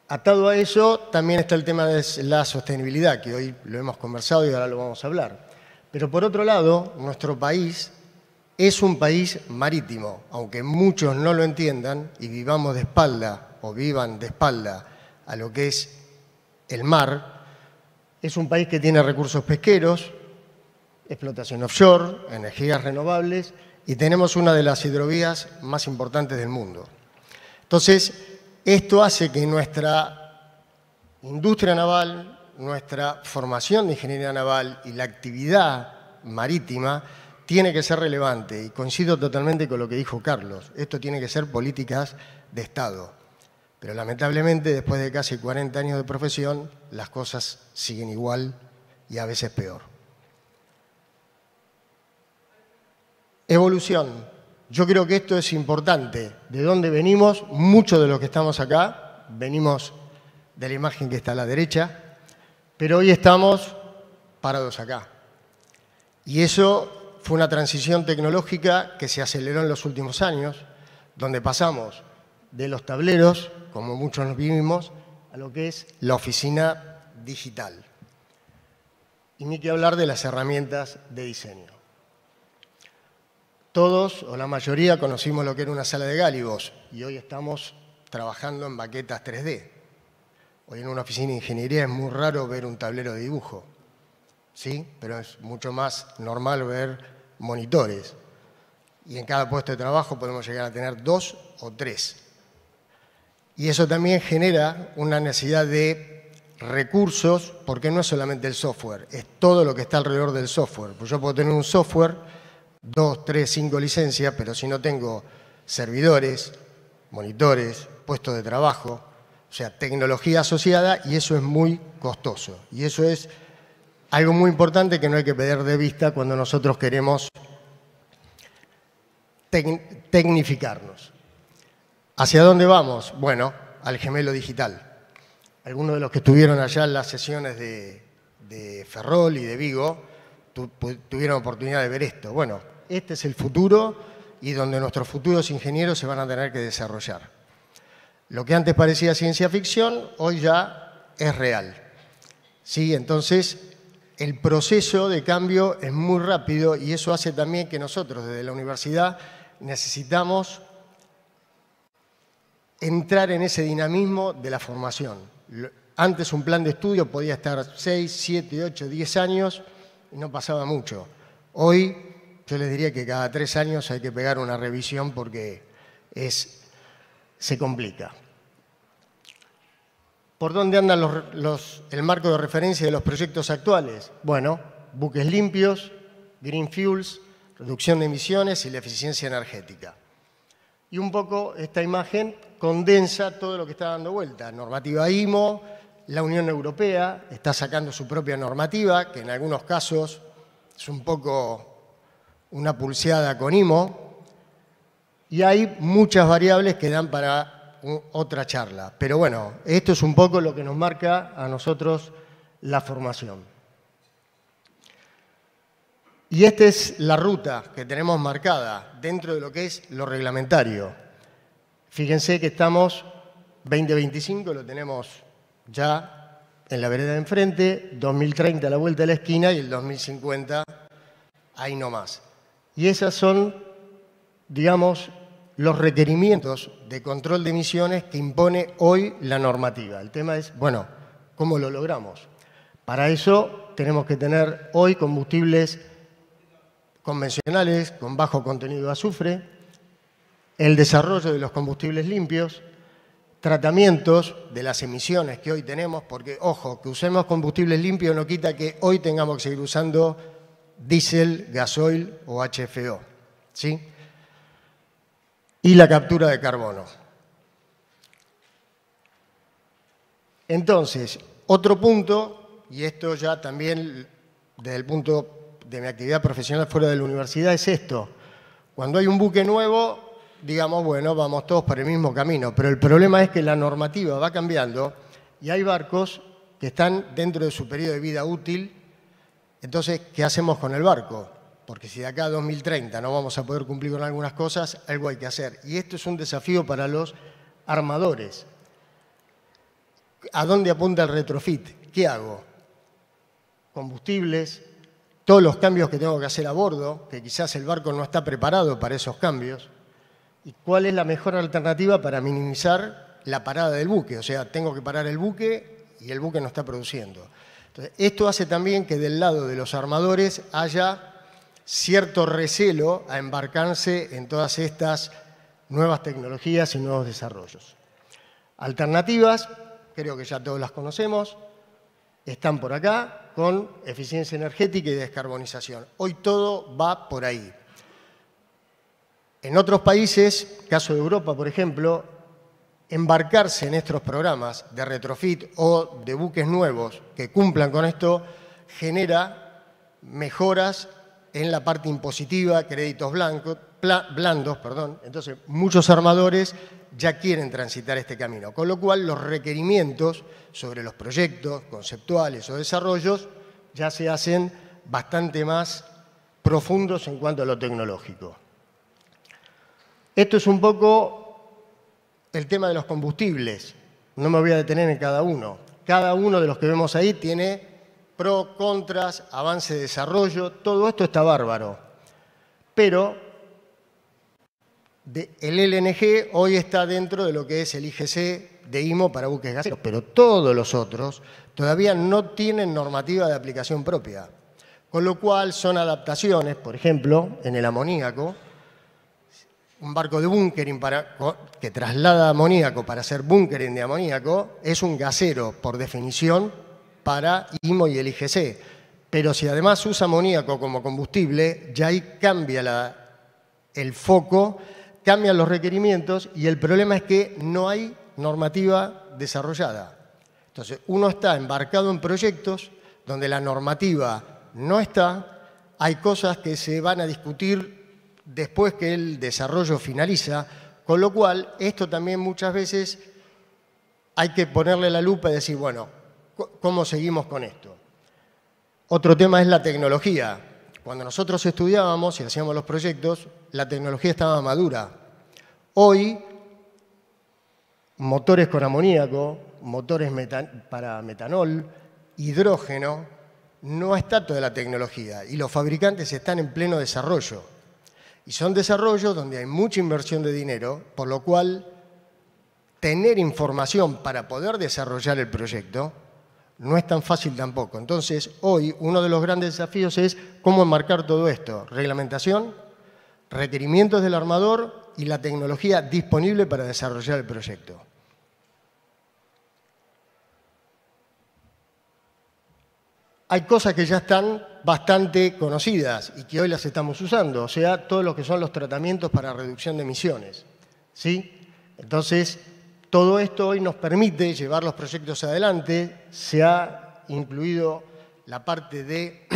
Atado a eso, también está el tema de la sostenibilidad, que hoy lo hemos conversado y ahora lo vamos a hablar. Pero por otro lado, nuestro país es un país marítimo, aunque muchos no lo entiendan y vivamos de espalda o vivan de espalda a lo que es el mar. Es un país que tiene recursos pesqueros, explotación offshore, energías renovables y tenemos una de las hidrovías más importantes del mundo. Entonces, esto hace que nuestra industria naval, nuestra formación de ingeniería naval y la actividad marítima tiene que ser relevante y coincido totalmente con lo que dijo Carlos. Esto tiene que ser políticas de Estado. Pero lamentablemente, después de casi 40 años de profesión, las cosas siguen igual y a veces peor. Evolución. Yo creo que esto es importante. ¿De dónde venimos? Muchos de los que estamos acá venimos de la imagen que está a la derecha, pero hoy estamos parados acá. Y eso fue una transición tecnológica que se aceleró en los últimos años, donde pasamos de los tableros, como muchos nos vivimos, a lo que es la oficina digital. Y ni que hablar de las herramientas de diseño. Todos, o la mayoría, conocimos lo que era una sala de Gálibos y hoy estamos trabajando en maquetas 3D. Hoy en una oficina de ingeniería es muy raro ver un tablero de dibujo, ¿sí? Pero es mucho más normal ver monitores. Y en cada puesto de trabajo podemos llegar a tener 2 o 3. Y eso también genera una necesidad de recursos, porque no es solamente el software, es todo lo que está alrededor del software. Pues yo puedo tener un software, 2, 3, 5 licencias, pero si no tengo servidores, monitores, puestos de trabajo, o sea, tecnología asociada, y eso es muy costoso. Y eso es algo muy importante que no hay que perder de vista cuando nosotros queremos tecnificarnos. ¿Hacia dónde vamos? Bueno, al gemelo digital. Algunos de los que estuvieron allá en las sesiones de Ferrol y de Vigo tuvieron oportunidad de ver esto. Bueno, este es el futuro y donde nuestros futuros ingenieros se van a tener que desarrollar. Lo que antes parecía ciencia ficción, hoy ya es real. ¿Sí? Entonces, el proceso de cambio es muy rápido y eso hace también que nosotros desde la universidad necesitamos entrar en ese dinamismo de la formación. Antes un plan de estudio podía estar 6, 7, 8, 10 años y no pasaba mucho. Hoy yo les diría que cada 3 años hay que pegar una revisión porque se complica. ¿Por dónde andan el marco de referencia de los proyectos actuales? Bueno, buques limpios, green fuels, reducción de emisiones y la eficiencia energética. Y un poco esta imagen condensa todo lo que está dando vuelta. Normativa IMO, la Unión Europea está sacando su propia normativa, que en algunos casos es un poco una pulseada con IMO, y hay muchas variables que dan para otra charla. Pero bueno, esto es un poco lo que nos marca a nosotros la formación. Y esta es la ruta que tenemos marcada dentro de lo que es lo reglamentario. Fíjense que estamos 2025, lo tenemos ya en la vereda de enfrente, 2030 a la vuelta de la esquina y el 2050 ahí nomás. Y esas son, digamos, los requerimientos de control de emisiones que impone hoy la normativa. El tema es, bueno, ¿cómo lo logramos? Para eso tenemos que tener hoy combustibles convencionales con bajo contenido de azufre, el desarrollo de los combustibles limpios, tratamientos de las emisiones que hoy tenemos, porque, ojo, que usemos combustibles limpios no quita que hoy tengamos que seguir usando diésel, gasoil o HFO, ¿sí? Y la captura de carbono. Entonces, otro punto, y esto ya también desde el punto de mi actividad profesional fuera de la universidad, es esto. Cuando hay un buque nuevo, digamos, bueno, vamos todos por el mismo camino, pero el problema es que la normativa va cambiando y hay barcos que están dentro de su periodo de vida útil. Entonces, ¿qué hacemos con el barco? Porque si de acá a 2030 no vamos a poder cumplir con algunas cosas, algo hay que hacer. Y esto es un desafío para los armadores. ¿A dónde apunta el retrofit? ¿Qué hago? Combustibles, todos los cambios que tengo que hacer a bordo, que quizás el barco no está preparado para esos cambios. ¿Y cuál es la mejor alternativa para minimizar la parada del buque? O sea, tengo que parar el buque y el buque no está produciendo. Entonces, esto hace también que del lado de los armadores haya cierto recelo a embarcarse en todas estas nuevas tecnologías y nuevos desarrollos. Alternativas, creo que ya todos las conocemos, están por acá con eficiencia energética y descarbonización. Hoy todo va por ahí. En otros países, caso de Europa, por ejemplo, embarcarse en estos programas de retrofit o de buques nuevos que cumplan con esto genera mejoras en la parte impositiva, créditos blandos. Entonces, muchos armadores ya quieren transitar este camino, con lo cual los requerimientos sobre los proyectos conceptuales o desarrollos ya se hacen bastante más profundos en cuanto a lo tecnológico. Esto es un poco el tema de los combustibles. No me voy a detener en cada uno. Cada uno de los que vemos ahí tiene pros, contras, avance, desarrollo, todo esto está bárbaro. Pero el LNG hoy está dentro de lo que es el IGC de IMO para buques gaseros, pero todos los otros todavía no tienen normativa de aplicación propia. Con lo cual son adaptaciones, por ejemplo, en el amoníaco, un barco de bunkering que traslada amoníaco para hacer bunkering de amoníaco es un gasero, por definición, para IMO y el IGC. Pero si además usa amoníaco como combustible, ya ahí cambia el foco, cambian los requerimientos y el problema es que no hay normativa desarrollada. Entonces, uno está embarcado en proyectos donde la normativa no está, hay cosas que se van a discutir después que el desarrollo finaliza, con lo cual esto también muchas veces hay que ponerle la lupa y decir, bueno, ¿cómo seguimos con esto? Otro tema es la tecnología. cuando nosotros estudiábamos y hacíamos los proyectos, la tecnología estaba madura. Hoy, motores con amoníaco, motores para metanol, hidrógeno, no está toda la tecnología y los fabricantes están en pleno desarrollo. Y son desarrollos donde hay mucha inversión de dinero, por lo cual tener información para poder desarrollar el proyecto no es tan fácil tampoco. Entonces, hoy uno de los grandes desafíos es cómo enmarcar todo esto. Reglamentación, requerimientos del armador y la tecnología disponible para desarrollar el proyecto. Hay cosas que ya están bastante conocidas y que hoy las estamos usando, o sea, todo lo que son los tratamientos para reducción de emisiones, ¿sí? Entonces, todo esto hoy nos permite llevar los proyectos adelante. Se ha incluido la parte de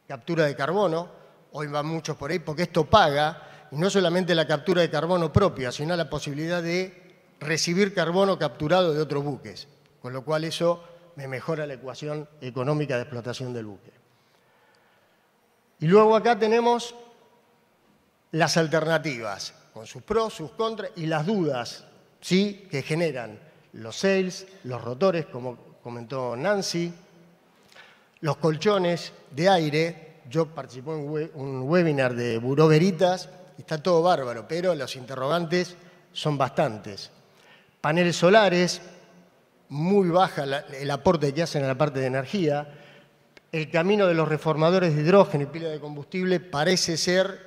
captura de carbono. Hoy van muchos por ahí porque esto paga, y no solamente la captura de carbono propia, sino la posibilidad de recibir carbono capturado de otros buques, con lo cual eso me mejora la ecuación económica de explotación del buque. Y luego acá tenemos las alternativas, con sus pros, sus contras y las dudas, ¿sí?, que generan los sails, los rotores, como comentó Nancy, los colchones de aire. Yo participé en un webinar de Buró Veritas y está todo bárbaro, pero los interrogantes son bastantes. Paneles solares, muy baja el aporte que hacen a la parte de energía. El camino de los reformadores de hidrógeno y pila de combustible parece ser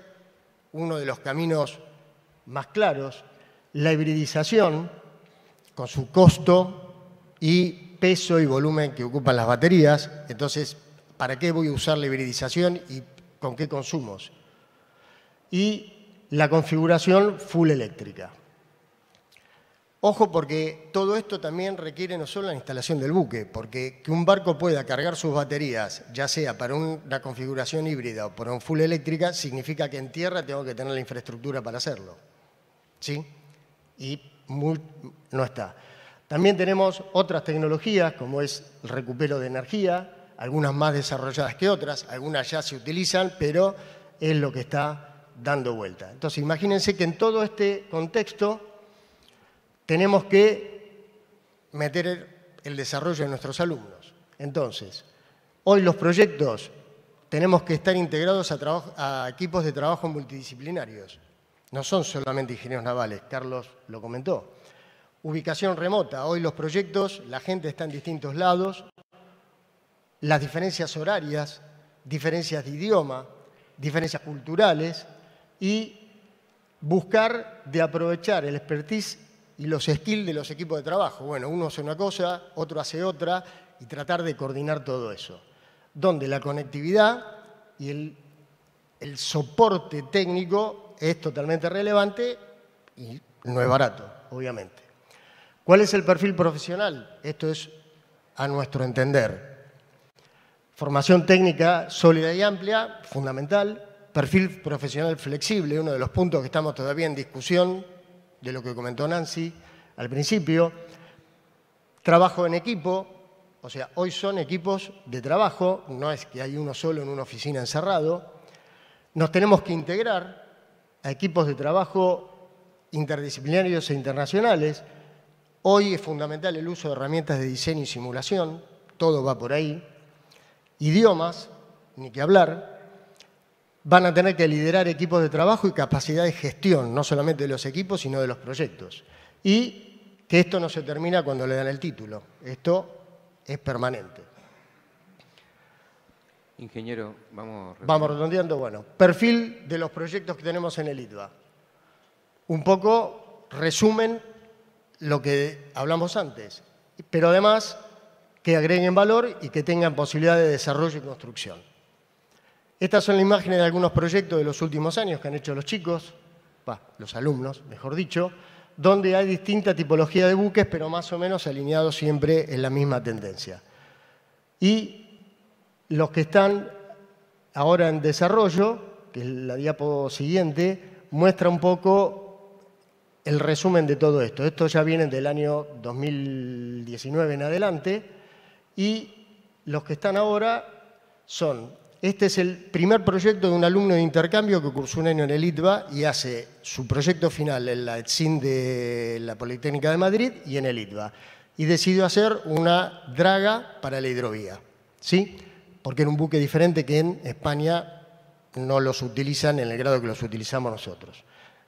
uno de los caminos más claros. La hibridización, con su costo y peso y volumen que ocupan las baterías. Entonces, ¿para qué voy a usar la hibridización y con qué consumos? Y la configuración full eléctrica. Ojo, porque todo esto también requiere no solo la instalación del buque, porque que un barco pueda cargar sus baterías, ya sea para una configuración híbrida o para un full eléctrica, significa que en tierra tengo que tener la infraestructura para hacerlo, ¿sí? Y no está. También tenemos otras tecnologías, como es el recupero de energía, algunas más desarrolladas que otras, algunas ya se utilizan, pero es lo que está dando vuelta. Entonces, imagínense que en todo este contexto tenemos que meter el desarrollo de nuestros alumnos. Entonces, hoy los proyectos tenemos que estar integrados a equipos de trabajo multidisciplinarios. No son solamente ingenieros navales, Carlos lo comentó. Ubicación remota. Hoy los proyectos, la gente está en distintos lados. Las diferencias horarias, diferencias de idioma, diferencias culturales y buscar de aprovechar el expertise y los skills de los equipos de trabajo. Bueno, uno hace una cosa, otro hace otra y tratar de coordinar todo eso. Donde la conectividad y el soporte técnico es totalmente relevante y no es barato, obviamente. ¿Cuál es el perfil profesional? Esto es a nuestro entender. Formación técnica sólida y amplia, fundamental. Perfil profesional flexible, uno de los puntos que estamos todavía en discusión, de lo que comentó Nancy al principio. Trabajo en equipo, o sea, hoy son equipos de trabajo, no es que hay uno solo en una oficina encerrado. Nos tenemos que integrar a equipos de trabajo interdisciplinarios e internacionales. Hoy es fundamental el uso de herramientas de diseño y simulación, todo va por ahí. Idiomas, ni que hablar. Van a tener que liderar equipos de trabajo y capacidad de gestión, no solamente de los equipos, sino de los proyectos. Y que esto no se termina cuando le dan el título, esto es permanente. Ingeniero, vamos redondeando. Bueno, perfil de los proyectos que tenemos en el ITBA. Un poco resumen lo que hablamos antes, pero además que agreguen valor y que tengan posibilidad de desarrollo y construcción. Estas son las imágenes de algunos proyectos de los últimos años que han hecho los chicos, los alumnos, mejor dicho, donde hay distinta tipología de buques, pero más o menos alineados siempre en la misma tendencia. Y los que están ahora en desarrollo, que es la diapo siguiente, muestra un poco el resumen de todo esto. Estos ya vienen del año 2019 en adelante y los que están ahora son Este es el primer proyecto de un alumno de intercambio que cursó un año en el ITBA y hace su proyecto final en la ETSIN de la Politécnica de Madrid y en el ITBA. Y decidió hacer una draga para la hidrovía, ¿sí? Porque era un buque diferente que en España no los utilizan en el grado que los utilizamos nosotros.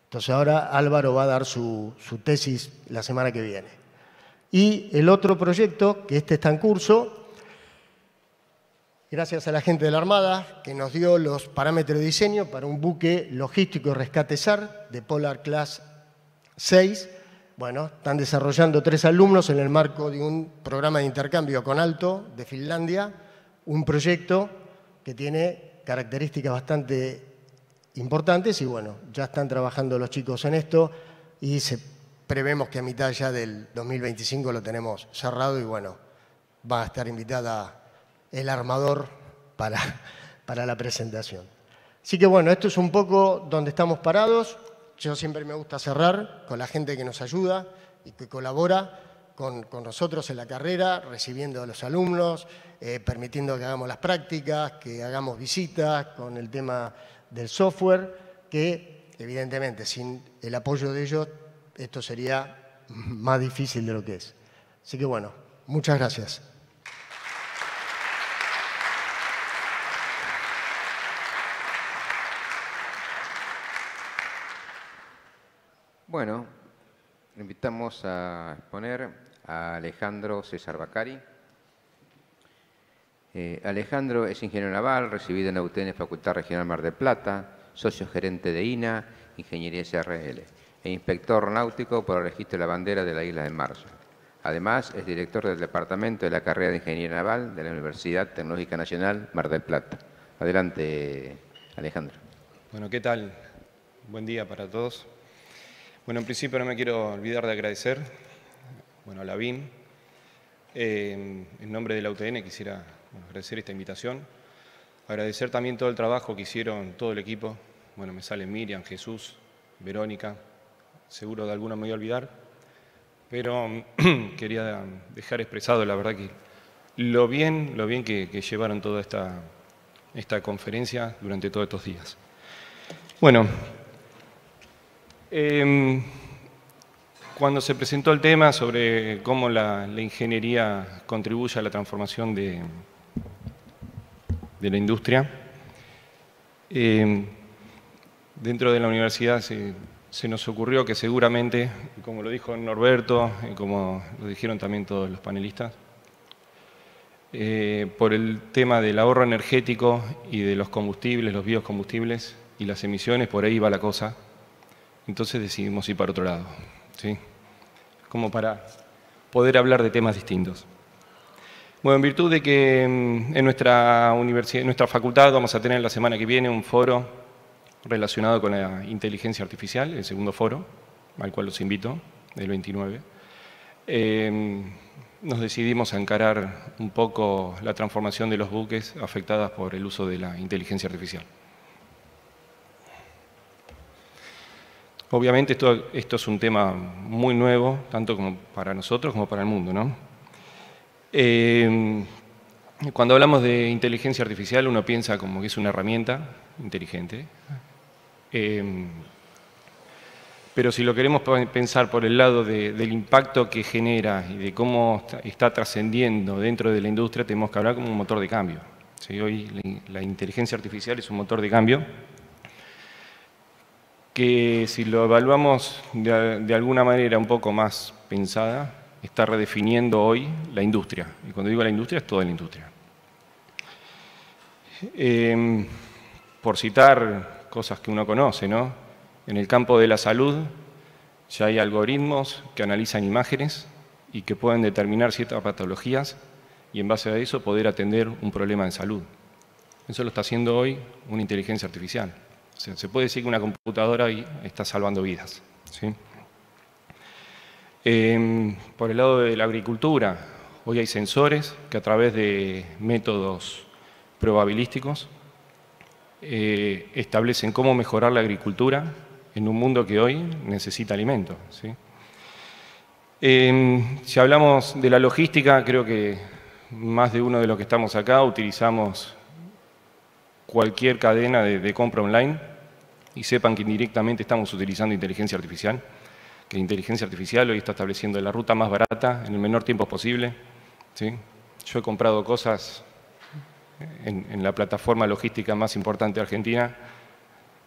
Entonces ahora Álvaro va a dar su tesis la semana que viene. Y el otro proyecto, que este está en curso, gracias a la gente de la Armada, que nos dio los parámetros de diseño para un buque logístico de rescate SAR de Polar Class 6. Bueno, están desarrollando 3 alumnos en el marco de un programa de intercambio con Aalto de Finlandia, un proyecto que tiene características bastante importantes y bueno, ya están trabajando los chicos en esto y prevemos que a mitad ya del 2025 lo tenemos cerrado y bueno, va a estar invitada el armador para la presentación. Así que bueno, esto es un poco donde estamos parados. Yo siempre me gusta cerrar con la gente que nos ayuda y que colabora con nosotros en la carrera, recibiendo a los alumnos, permitiendo que hagamos las prácticas, que hagamos visitas con el tema del software, que evidentemente sin el apoyo de ellos esto sería más difícil de lo que es. Así que bueno, muchas gracias. Bueno, invitamos a exponer a Alejandro César Baccari. Alejandro es ingeniero naval, recibido en la UTN Facultad Regional Mar del Plata, socio gerente de INA, Ingeniería SRL, e inspector náutico por el registro de la bandera de la isla de Marshall. Además, es director del Departamento de la Carrera de Ingeniería Naval de la Universidad Tecnológica Nacional Mar del Plata. Adelante, Alejandro. Bueno, ¿qué tal? Buen día para todos. Bueno, en principio no me quiero olvidar de agradecer a la BIN. En nombre de la UTN quisiera agradecer esta invitación. Agradecer también todo el trabajo que hicieron todo el equipo. Bueno, me salen Miriam, Jesús, Verónica. Seguro de alguna me voy a olvidar. Pero quería dejar expresado, la verdad, que lo bien que llevaron toda esta conferencia durante todos estos días. Bueno, cuando se presentó el tema sobre cómo la ingeniería contribuye a la transformación de la industria, dentro de la universidad se nos ocurrió que seguramente, como lo dijo Norberto, y como lo dijeron también todos los panelistas, por el tema del ahorro energético y de los combustibles, los biocombustibles y las emisiones, por ahí va la cosa. Entonces decidimos ir para otro lado, ¿sí? Como para poder hablar de temas distintos. Bueno, en virtud de que en nuestra universidad, en nuestra facultad vamos a tener la semana que viene un foro relacionado con la inteligencia artificial, el segundo foro, al cual los invito, el 29. Nos decidimos a encarar un poco la transformación de los buques afectadas por el uso de la inteligencia artificial. Obviamente esto es un tema muy nuevo, tanto como para nosotros como para el mundo, ¿no? Cuando hablamos de inteligencia artificial uno piensa como que es una herramienta inteligente, pero si lo queremos pensar por el lado del impacto que genera y de cómo está trascendiendo dentro de la industria, tenemos que hablar como un motor de cambio. ¿Sí? Hoy la inteligencia artificial es un motor de cambio que si lo evaluamos de alguna manera un poco más pensada, está redefiniendo hoy la industria. Y cuando digo la industria, es toda la industria. Por citar cosas que uno conoce, ¿no? En el campo de la salud ya hay algoritmos que analizan imágenes y que pueden determinar ciertas patologías y en base a eso poder atender un problema de salud. Eso lo está haciendo hoy una inteligencia artificial. O sea, se puede decir que una computadora hoy está salvando vidas, ¿sí? Por el lado de la agricultura, hoy hay sensores que a través de métodos probabilísticos establecen cómo mejorar la agricultura en un mundo que hoy necesita alimento, ¿sí? Si hablamos de la logística, creo que más de uno de los que estamos acá utilizamos cualquier cadena de compra online y sepan que indirectamente estamos utilizando inteligencia artificial, que la inteligencia artificial hoy está estableciendo la ruta más barata en el menor tiempo posible, ¿sí? Yo he comprado cosas en la plataforma logística más importante de Argentina,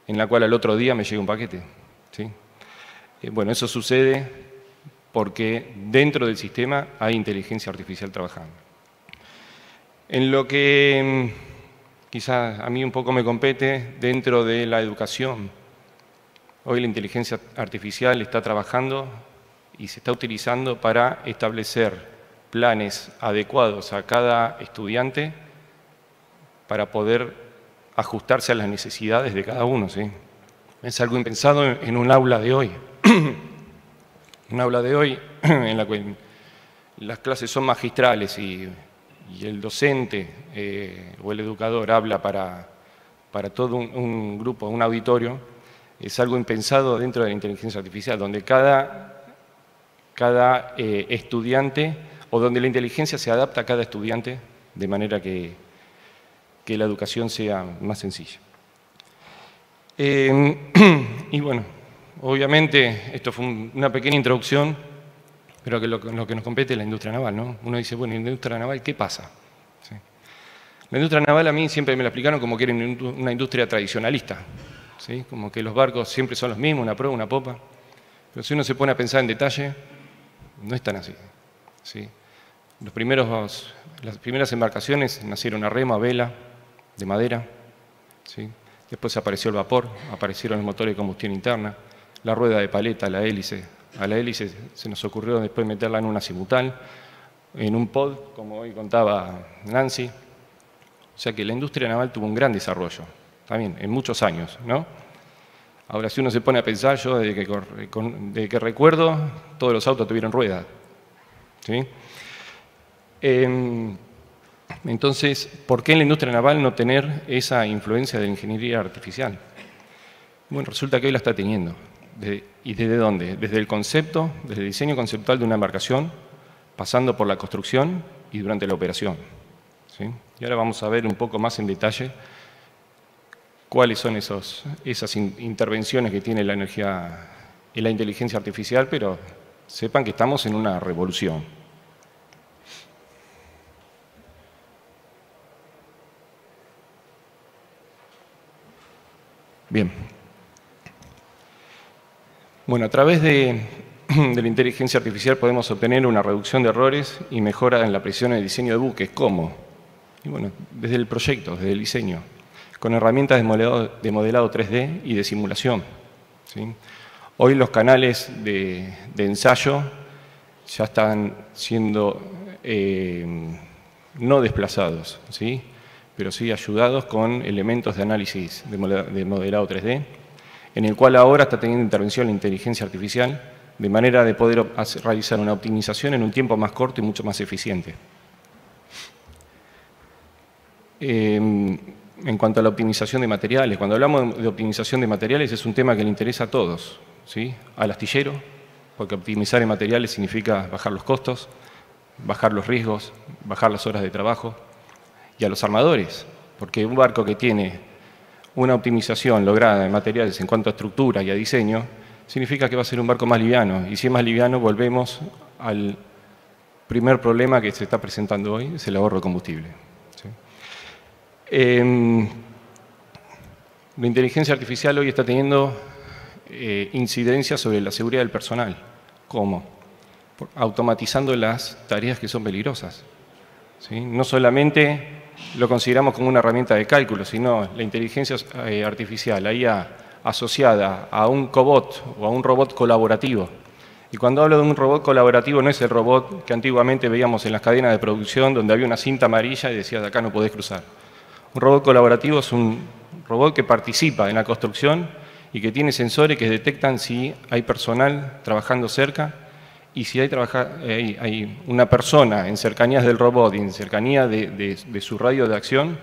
en la cual al otro día me llega un paquete, ¿sí? Bueno, eso sucede porque dentro del sistema hay inteligencia artificial trabajando. En lo que quizás a mí un poco me compete, dentro de la educación, hoy la inteligencia artificial está trabajando y se está utilizando para establecer planes adecuados a cada estudiante para poder ajustarse a las necesidades de cada uno, ¿sí? Es algo impensado en un aula de hoy. Un aula de hoy en la que las clases son magistrales y el docente o el educador habla para todo un grupo, un auditorio, es algo impensado dentro de la inteligencia artificial, donde cada estudiante, o donde la inteligencia se adapta a cada estudiante de manera que la educación sea más sencilla. Y bueno, obviamente esto fue una pequeña introducción, pero que lo que nos compete es la industria naval, ¿no? Uno dice, bueno, ¿en la industria naval qué pasa? ¿Sí? La industria naval a mí siempre me la explicaron como que era una industria tradicionalista, ¿sí? Como que los barcos siempre son los mismos, una proa, una popa. Pero si uno se pone a pensar en detalle, no es tan así, ¿sí? Las primeras embarcaciones nacieron a remo, a vela, de madera, ¿sí? Después apareció el vapor, aparecieron los motores de combustión interna, la rueda de paleta, la hélice. A la hélice se nos ocurrió después meterla en una cimutal, en un pod, como hoy contaba Nancy. O sea que la industria naval tuvo un gran desarrollo, también, en muchos años, ¿no? Ahora, si uno se pone a pensar, yo desde que recuerdo, todos los autos tuvieron ruedas, ¿sí? Entonces, ¿por qué en la industria naval no tener esa influencia de la ingeniería artificial? Bueno, resulta que hoy la está teniendo. ¿Y desde dónde? Desde el concepto, desde el diseño conceptual de una embarcación, pasando por la construcción y durante la operación, ¿sí? Y ahora vamos a ver un poco más en detalle cuáles son esas intervenciones que tiene la energía y la inteligencia artificial, pero sepan que estamos en una revolución. Bien. Bueno, a través de la inteligencia artificial podemos obtener una reducción de errores y mejora en la precisión en el diseño de buques. ¿Cómo? Y bueno, desde el proyecto, desde el diseño, con herramientas de modelado 3D y de simulación, ¿sí? Hoy los canales de ensayo ya están siendo no desplazados, ¿sí? Pero sí ayudados con elementos de análisis de modelado 3D, en el cual ahora está teniendo intervención la inteligencia artificial, de manera de poder realizar una optimización en un tiempo más corto y mucho más eficiente. En cuanto a la optimización de materiales, cuando hablamos de optimización de materiales es un tema que le interesa a todos, ¿sí? Al astillero, porque optimizar en materiales significa bajar los costos, bajar los riesgos, bajar las horas de trabajo, y a los armadores, porque un barco que tiene una optimización lograda en materiales en cuanto a estructura y a diseño, significa que va a ser un barco más liviano, y si es más liviano volvemos al primer problema que se está presentando hoy, es el ahorro de combustible, ¿sí? La inteligencia artificial hoy está teniendo incidencia sobre la seguridad del personal. ¿Cómo? Automatizando las tareas que son peligrosas, ¿sí? No solamente lo consideramos como una herramienta de cálculo, sino la inteligencia artificial, la IA asociada a un cobot o a un robot colaborativo. Y cuando hablo de un robot colaborativo no es el robot que antiguamente veíamos en las cadenas de producción donde había una cinta amarilla y decía de acá no podés cruzar. Un robot colaborativo es un robot que participa en la construcción y que tiene sensores que detectan si hay personal trabajando cerca y si hay una persona en cercanías del robot y en cercanía de su radio de acción,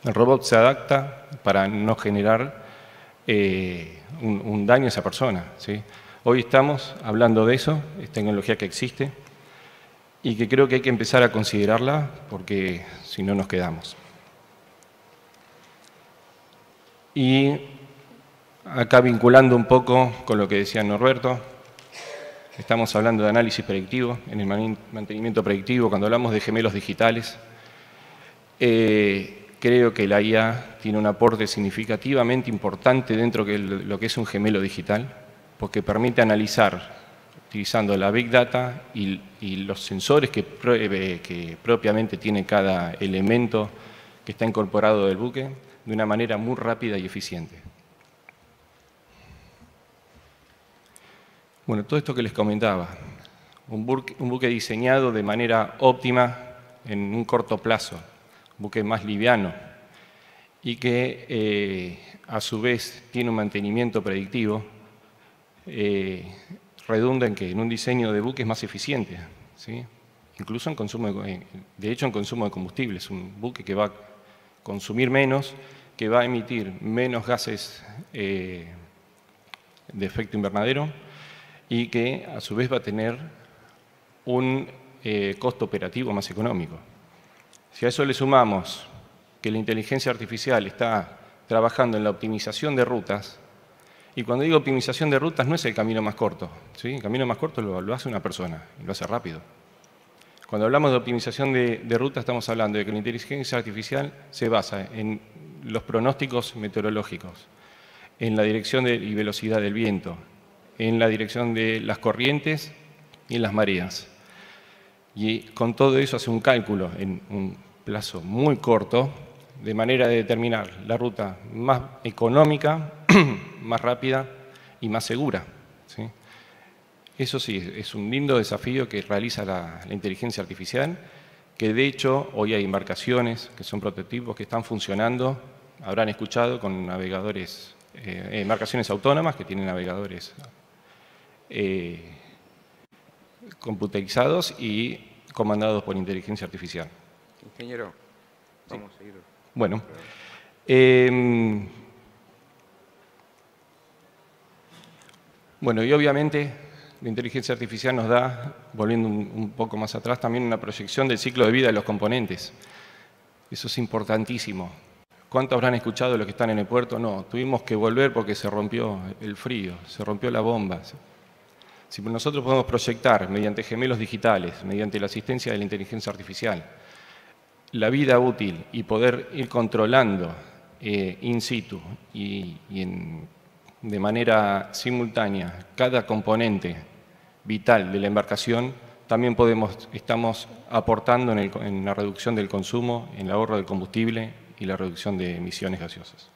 el robot se adapta para no generar un daño a esa persona, ¿sí? Hoy estamos hablando de eso, es tecnología que existe y que creo que hay que empezar a considerarla porque si no nos quedamos. Y acá vinculando un poco con lo que decía Norberto, estamos hablando de análisis predictivo, en el mantenimiento predictivo, cuando hablamos de gemelos digitales. Creo que la IA tiene un aporte significativamente importante dentro de lo que es un gemelo digital, porque permite analizar, utilizando la Big Data y los sensores que propiamente tiene cada elemento que está incorporado del buque, de una manera muy rápida y eficiente. Bueno, todo esto que les comentaba, un buque diseñado de manera óptima en un corto plazo, un buque más liviano y que a su vez tiene un mantenimiento predictivo, redunda en que en un diseño de buque es más eficiente, ¿sí? Incluso en consumo, de hecho en consumo de combustible, es un buque que va a consumir menos, que va a emitir menos gases de efecto invernadero y que a su vez va a tener un costo operativo más económico. Si a eso le sumamos que la inteligencia artificial está trabajando en la optimización de rutas, y cuando digo optimización de rutas no es el camino más corto, ¿sí? El camino más corto lo hace una persona y lo hace rápido. Cuando hablamos de optimización de rutas estamos hablando de que la inteligencia artificial se basa en los pronósticos meteorológicos, en la dirección y velocidad del viento, en la dirección de las corrientes y en las mareas. Y con todo eso hace un cálculo en un plazo muy corto, de manera de determinar la ruta más económica, más rápida y más segura, ¿sí? Eso sí, es un lindo desafío que realiza la inteligencia artificial, que de hecho hoy hay embarcaciones que son prototipos que están funcionando, habrán escuchado, con navegadores, embarcaciones autónomas que tienen navegadores computarizados y comandados por inteligencia artificial. Ingeniero, vamos a seguir. Bueno, bueno, y obviamente la inteligencia artificial nos da, volviendo un poco más atrás, también una proyección del ciclo de vida de los componentes. Eso es importantísimo. ¿Cuántos habrán escuchado los que están en el puerto? No, tuvimos que volver porque se rompió el frío, se rompió la bomba. Si nosotros podemos proyectar mediante gemelos digitales, mediante la asistencia de la inteligencia artificial, la vida útil y poder ir controlando in situ y de manera simultánea cada componente vital de la embarcación, también estamos aportando en la reducción del consumo, en el ahorro del combustible y la reducción de emisiones gaseosas.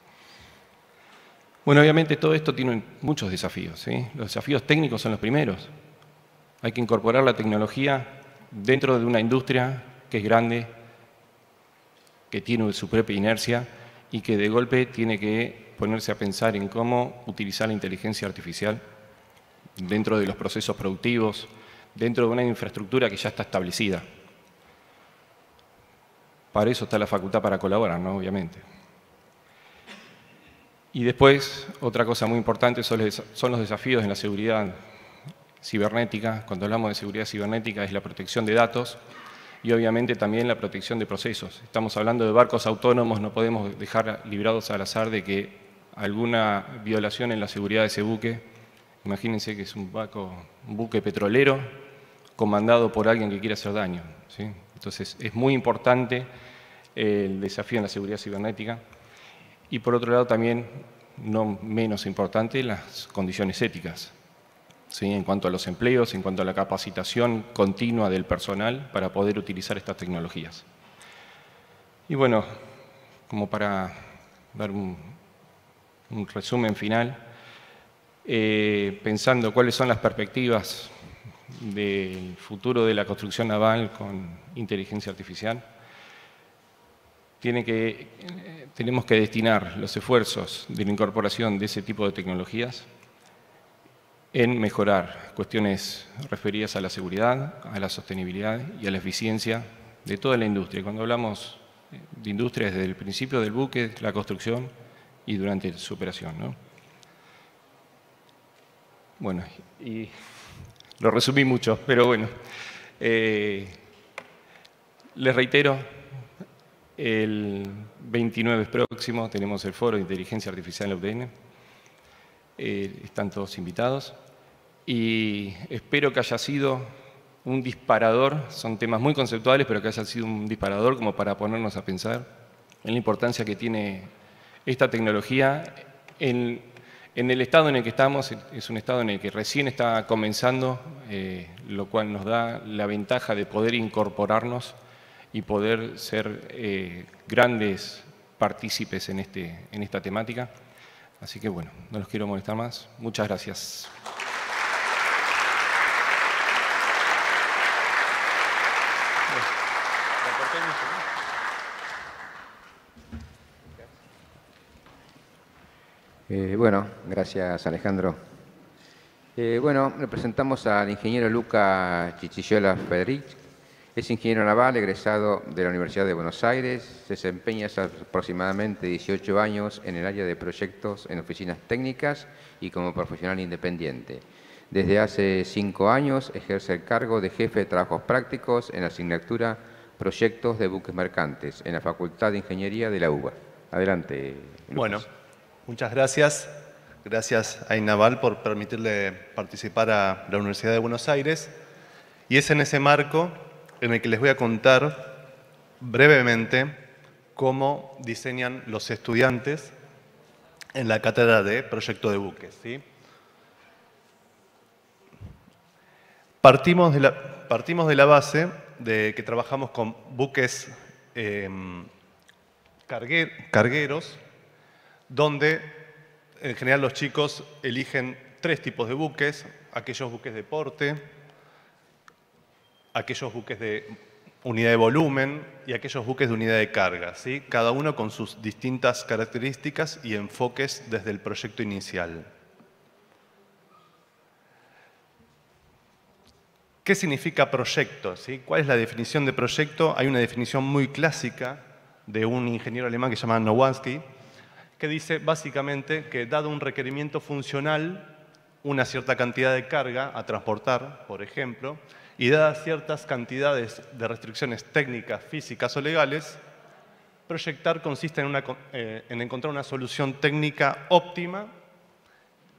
Bueno, obviamente todo esto tiene muchos desafíos, ¿sí? Los desafíos técnicos son los primeros. Hay que incorporar la tecnología dentro de una industria que es grande, que tiene su propia inercia y que de golpe tiene que ponerse a pensar en cómo utilizar la inteligencia artificial dentro de los procesos productivos, dentro de una infraestructura que ya está establecida. Para eso está la facultad para colaborar, ¿no? Obviamente. Y después, otra cosa muy importante son los desafíos en la seguridad cibernética. Cuando hablamos de seguridad cibernética es la protección de datos y obviamente también la protección de procesos. Estamos hablando de barcos autónomos, no podemos dejar librados al azar de que alguna violación en la seguridad de ese buque, imagínense que es un buque petrolero comandado por alguien que quiere hacer daño, ¿sí? Entonces es muy importante el desafío en la seguridad cibernética y por otro lado también, no menos importante, las condiciones éticas, ¿sí? En cuanto a los empleos, en cuanto a la capacitación continua del personal para poder utilizar estas tecnologías. Y bueno, como para dar un resumen final, pensando cuáles son las perspectivas del futuro de la construcción naval con inteligencia artificial, tenemos que destinar los esfuerzos de la incorporación de ese tipo de tecnologías en mejorar cuestiones referidas a la seguridad, a la sostenibilidad y a la eficiencia de toda la industria. Cuando hablamos de industria desde el principio del buque, la construcción y durante su operación, ¿no? Bueno, y lo resumí mucho, pero bueno, les reitero El 29 próximo tenemos el Foro de Inteligencia Artificial en la UTN. Están todos invitados. Y espero que haya sido un disparador, son temas muy conceptuales, pero que haya sido un disparador como para ponernos a pensar en la importancia que tiene esta tecnología en el estado en el que estamos. Es un estado en el que recién está comenzando, lo cual nos da la ventaja de poder incorporarnos y poder ser grandes partícipes en esta temática. Así que bueno, no los quiero molestar más. Muchas gracias. Bueno, gracias Alejandro. Bueno, le presentamos al ingeniero Luca Chichillola Federic. Es ingeniero naval, egresado de la Universidad de Buenos Aires. Se desempeña hace aproximadamente 18 años en el área de proyectos en oficinas técnicas y como profesional independiente. Desde hace 5 años ejerce el cargo de jefe de trabajos prácticos en la asignatura Proyectos de Buques Mercantes en la Facultad de Ingeniería de la UBA. Adelante, Lucas. Bueno, muchas gracias. Gracias a INAVAL por permitirle participar a la Universidad de Buenos Aires. Y es en ese marco en el que les voy a contar brevemente cómo diseñan los estudiantes en la cátedra de Proyecto de Buques, ¿sí? Partimos de la base de que trabajamos con buques cargueros, donde en general los chicos eligen 3 tipos de buques: aquellos buques de porte, aquellos buques de unidad de volumen y aquellos buques de unidad de carga, ¿sí? Cada uno con sus distintas características y enfoques desde el proyecto inicial. ¿Qué significa proyecto? ¿Sí? ¿Cuál es la definición de proyecto? Hay una definición muy clásica de un ingeniero alemán que se llama Nowatzki, que dice básicamente que dado un requerimiento funcional, una cierta cantidad de carga a transportar, por ejemplo, y dadas ciertas cantidades de restricciones técnicas, físicas o legales, proyectar consiste en encontrar una solución técnica óptima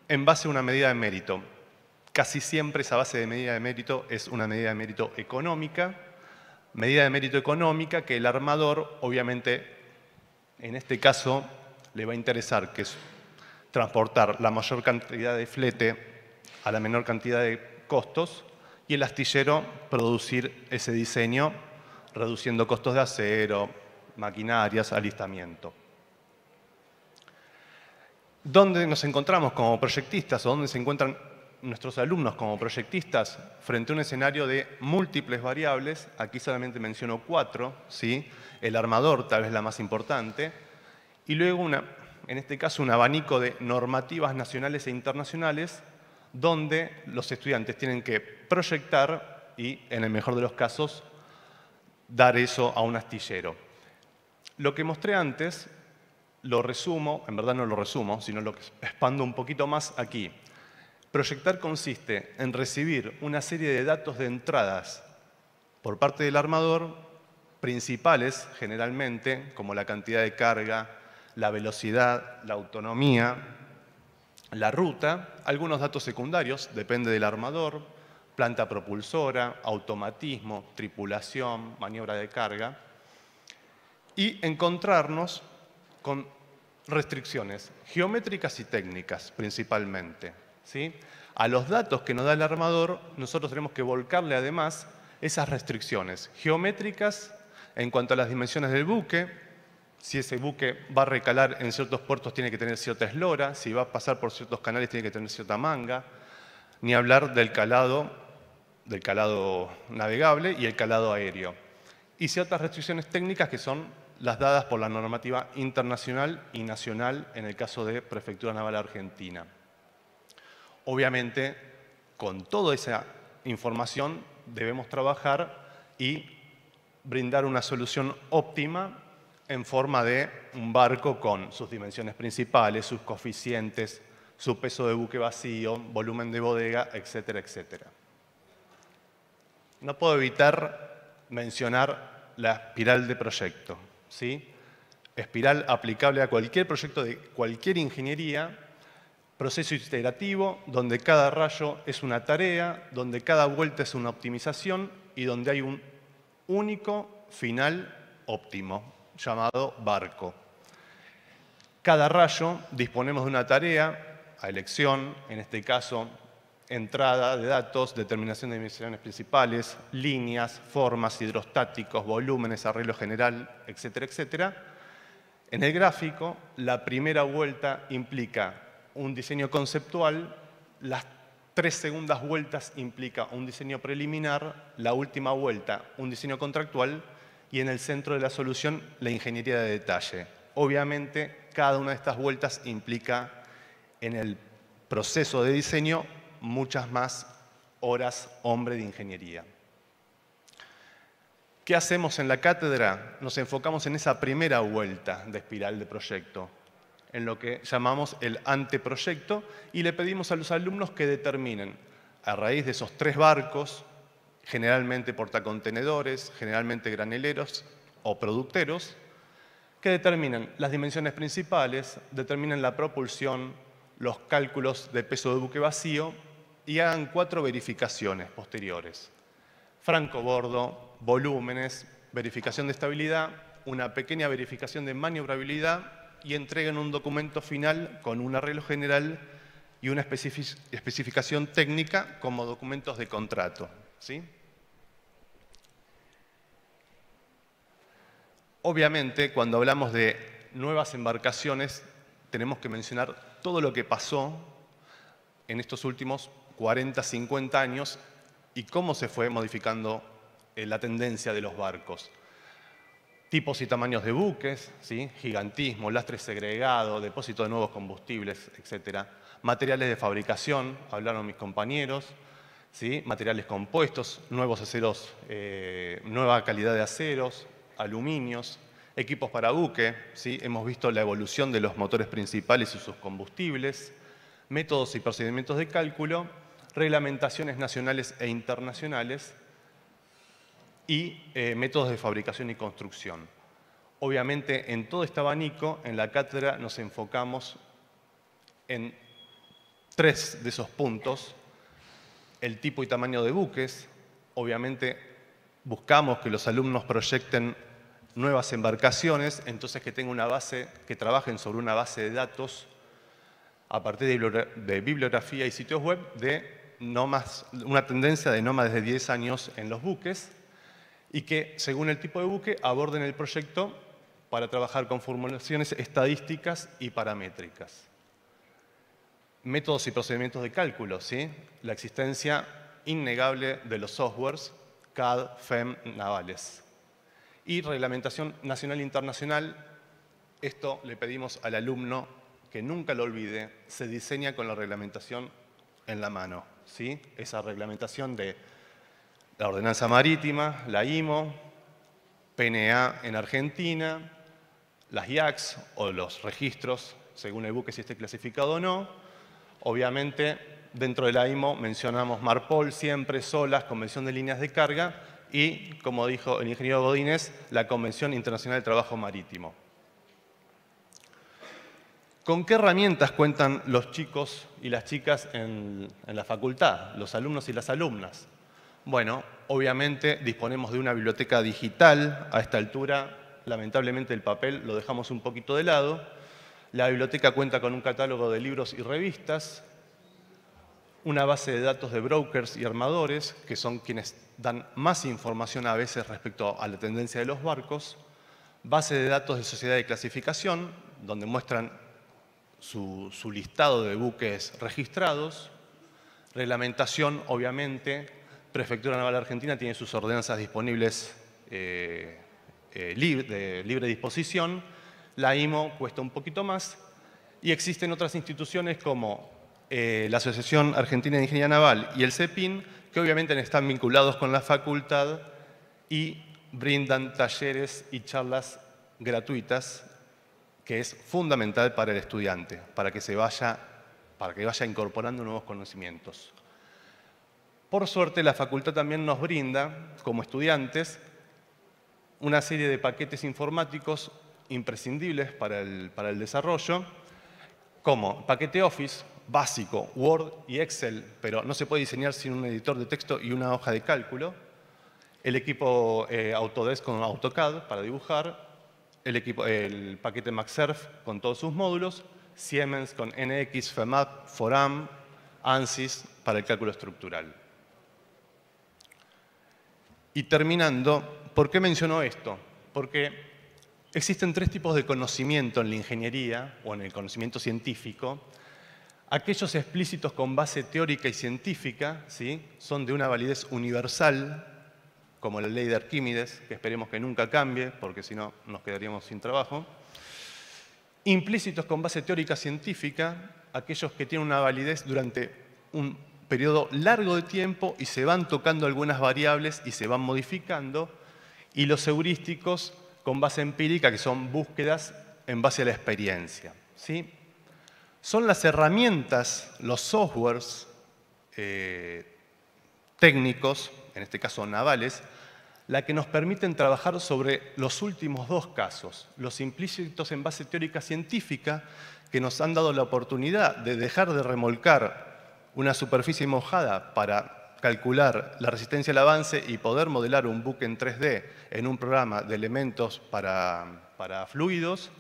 en base a una medida de mérito. Casi siempre esa base de medida de mérito es una medida de mérito económica que el armador, obviamente, en este caso, le va a interesar, que es transportar la mayor cantidad de flete a la menor cantidad de costos, y el astillero producir ese diseño reduciendo costos de acero, maquinarias, alistamiento. ¿Dónde nos encontramos como proyectistas o dónde se encuentran nuestros alumnos como proyectistas? Frente a un escenario de múltiples variables. Aquí solamente menciono 4, ¿sí? El armador tal vez la más importante, y luego en este caso un abanico de normativas nacionales e internacionales donde los estudiantes tienen que proyectar y, en el mejor de los casos, dar eso a un astillero. Lo que mostré antes lo resumo, en verdad no lo resumo, sino lo expando un poquito más aquí. Proyectar consiste en recibir una serie de datos de entradas por parte del armador, principales generalmente, como la cantidad de carga, la velocidad, la autonomía, la ruta, algunos datos secundarios, depende del armador, planta propulsora, automatismo, tripulación, maniobra de carga, y encontrarnos con restricciones geométricas y técnicas principalmente, ¿sí? A los datos que nos da el armador, nosotros tenemos que volcarle además esas restricciones geométricas en cuanto a las dimensiones del buque. Si ese buque va a recalar en ciertos puertos tiene que tener cierta eslora, si va a pasar por ciertos canales tiene que tener cierta manga, ni hablar del calado navegable y el calado aéreo. Y ciertas restricciones técnicas que son las dadas por la normativa internacional y nacional en el caso de Prefectura Naval Argentina. Obviamente, con toda esa información debemos trabajar y brindar una solución óptima en forma de un barco con sus dimensiones principales, sus coeficientes, su peso de buque vacío, volumen de bodega, etcétera, etcétera. No puedo evitar mencionar la espiral de proyecto, ¿sí? Espiral aplicable a cualquier proyecto de cualquier ingeniería, proceso iterativo, donde cada rayo es una tarea, donde cada vuelta es una optimización y donde hay un único final óptimo, llamado barco. Cada rayo disponemos de una tarea a elección, en este caso, entrada de datos, determinación de dimensiones principales, líneas, formas, hidrostáticos, volúmenes, arreglo general, etcétera, etcétera. En el gráfico, la primera vuelta implica un diseño conceptual, las 3 segundas vueltas implica un diseño preliminar, la última vuelta un diseño contractual y en el centro de la solución la ingeniería de detalle. Obviamente, cada una de estas vueltas implica en el proceso de diseño muchas más horas hombre de ingeniería. ¿Qué hacemos en la cátedra? Nos enfocamos en esa primera vuelta de espiral de proyecto, en lo que llamamos el anteproyecto, y le pedimos a los alumnos que determinen, a raíz de esos 3 barcos, generalmente portacontenedores, generalmente graneleros o producteros, que determinen las dimensiones principales, determinen la propulsión, los cálculos de peso de buque vacío y hagan 4 verificaciones posteriores. Francobordo, volúmenes, verificación de estabilidad, una pequeña verificación de maniobrabilidad y entreguen un documento final con un arreglo general y una especificación técnica como documentos de contrato, ¿sí? Obviamente, cuando hablamos de nuevas embarcaciones, tenemos que mencionar todo lo que pasó en estos últimos 40, 50 años y cómo se fue modificando la tendencia de los barcos. Tipos y tamaños de buques, ¿sí? Gigantismo, lastre segregado, depósito de nuevos combustibles, etc. Materiales de fabricación, hablaron mis compañeros, ¿sí? Materiales compuestos, nuevos aceros, nueva calidad de aceros, aluminios, equipos para buque, ¿sí? Hemos visto la evolución de los motores principales y sus combustibles, métodos y procedimientos de cálculo, reglamentaciones nacionales e internacionales y métodos de fabricación y construcción. Obviamente, en todo este abanico, en la cátedra nos enfocamos en 3 de esos puntos: el tipo y tamaño de buques. Obviamente, buscamos que los alumnos proyecten nuevas embarcaciones, entonces que tengan una base, que trabajen sobre una base de datos a partir de bibliografía y sitios web de una tendencia de no más de 10 años en los buques y que, según el tipo de buque, aborden el proyecto para trabajar con formulaciones estadísticas y paramétricas. Métodos y procedimientos de cálculo, ¿sí? La existencia innegable de los softwares CAD, FEM, navales. Y reglamentación nacional e internacional, esto le pedimos al alumno que nunca lo olvide, se diseña con la reglamentación en la mano, ¿sí? Esa reglamentación de la Ordenanza Marítima, la IMO, PNA en Argentina, las IACS o los registros, según el buque si esté clasificado o no. Obviamente, dentro de la IMO mencionamos MARPOL siempre, SOLAS, Convención de Líneas de Carga y, como dijo el ingeniero Godínez, la Convención Internacional del Trabajo Marítimo. ¿Con qué herramientas cuentan los chicos y las chicas en la facultad, los alumnos y las alumnas? Bueno, obviamente disponemos de una biblioteca digital. A esta altura, lamentablemente, el papel lo dejamos un poquito de lado. La biblioteca cuenta con un catálogo de libros y revistas, una base de datos de brokers y armadores, que son quienes dan más información a veces respecto a la tendencia de los barcos, base de datos de sociedad de clasificación, donde muestran su listado de buques registrados, reglamentación, obviamente. Prefectura Naval Argentina tiene sus ordenanzas disponibles de libre disposición. La IMO cuesta un poquito más. Y existen otras instituciones como la Asociación Argentina de Ingeniería Naval y el CEPIN, que obviamente están vinculados con la facultad y brindan talleres y charlas gratuitas, que es fundamental para el estudiante, para que vaya incorporando nuevos conocimientos. Por suerte, la facultad también nos brinda, como estudiantes, una serie de paquetes informáticos imprescindibles para el desarrollo, como paquete Office, básico, Word y Excel, pero no se puede diseñar sin un editor de texto y una hoja de cálculo, el equipo Autodesk con AutoCAD para dibujar, el paquete MaxSurf con todos sus módulos, Siemens con NX, FEMAP, FORAM, ANSYS para el cálculo estructural. Y terminando, ¿por qué menciono esto? Porque existen tres tipos de conocimiento en la ingeniería o en el conocimiento científico. Aquellos explícitos con base teórica y científica, ¿sí?, son de una validez universal, como la ley de Arquímedes, que esperemos que nunca cambie, porque si no nos quedaríamos sin trabajo. Implícitos con base teórica científica, aquellos que tienen una validez durante un periodo largo de tiempo y se van tocando algunas variables y se van modificando. Y los heurísticos con base empírica, que son búsquedas en base a la experiencia, ¿sí? Son las herramientas, los softwares técnicos, en este caso navales, la que nos permiten trabajar sobre los últimos dos casos, los implícitos en base teórica científica, que nos han dado la oportunidad de dejar de remolcar una superficie mojada para calcular la resistencia al avance y poder modelar un buque en 3D en un programa de elementos para fluidos,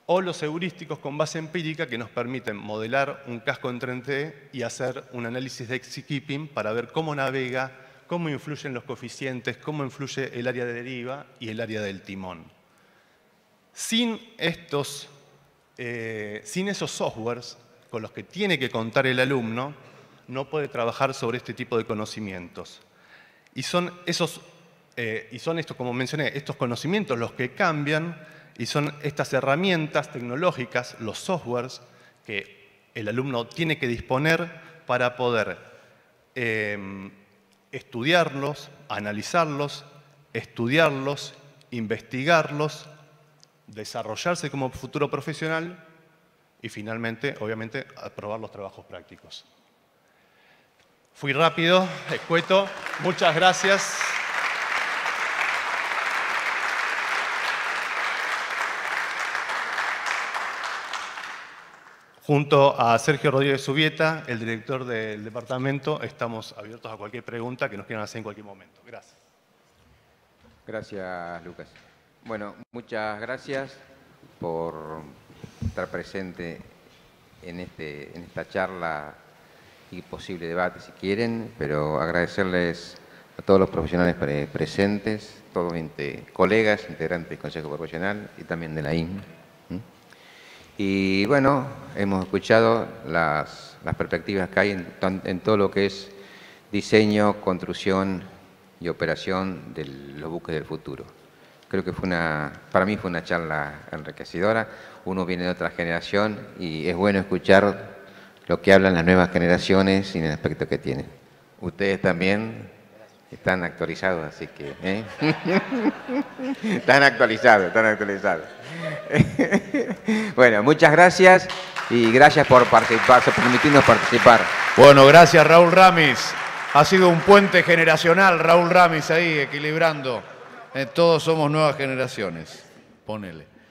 o los heurísticos con base empírica que nos permiten modelar un casco en 3D y hacer un análisis de X-keeping para ver cómo navega, cómo influyen los coeficientes, cómo influye el área de deriva y el área del timón. Sin esos softwares con los que tiene que contar el alumno, no puede trabajar sobre este tipo de conocimientos. Y son estos, como mencioné, estos conocimientos los que cambian y son estas herramientas tecnológicas, los softwares, que el alumno tiene que disponer para poder estudiarlos, analizarlos, estudiarlos, investigarlos, desarrollarse como futuro profesional y finalmente, obviamente, aprobar los trabajos prácticos. Fui rápido, escueto. Muchas gracias. Junto a Sergio Rodríguez Zubieta, el director del departamento, estamos abiertos a cualquier pregunta que nos quieran hacer en cualquier momento. Gracias. Gracias, Lucas. Bueno, muchas gracias por estar presente en esta charla y posible debate, si quieren, pero agradecerles a todos los profesionales presentes, todos colegas, integrantes del Consejo Profesional y también de la IN. Y bueno, hemos escuchado las perspectivas que hay en todo lo que es diseño, construcción y operación de los buques del futuro. Creo que para mí fue una charla enriquecedora. Uno viene de otra generación y es bueno escuchar lo que hablan las nuevas generaciones y el aspecto que tienen. Ustedes también están actualizados, así que... Están actualizados. Bueno, muchas gracias y gracias por permitirnos participar. Bueno, gracias Raúl Ramis. Ha sido un puente generacional, Raúl Ramis ahí equilibrando. Todos somos nuevas generaciones. Ponele.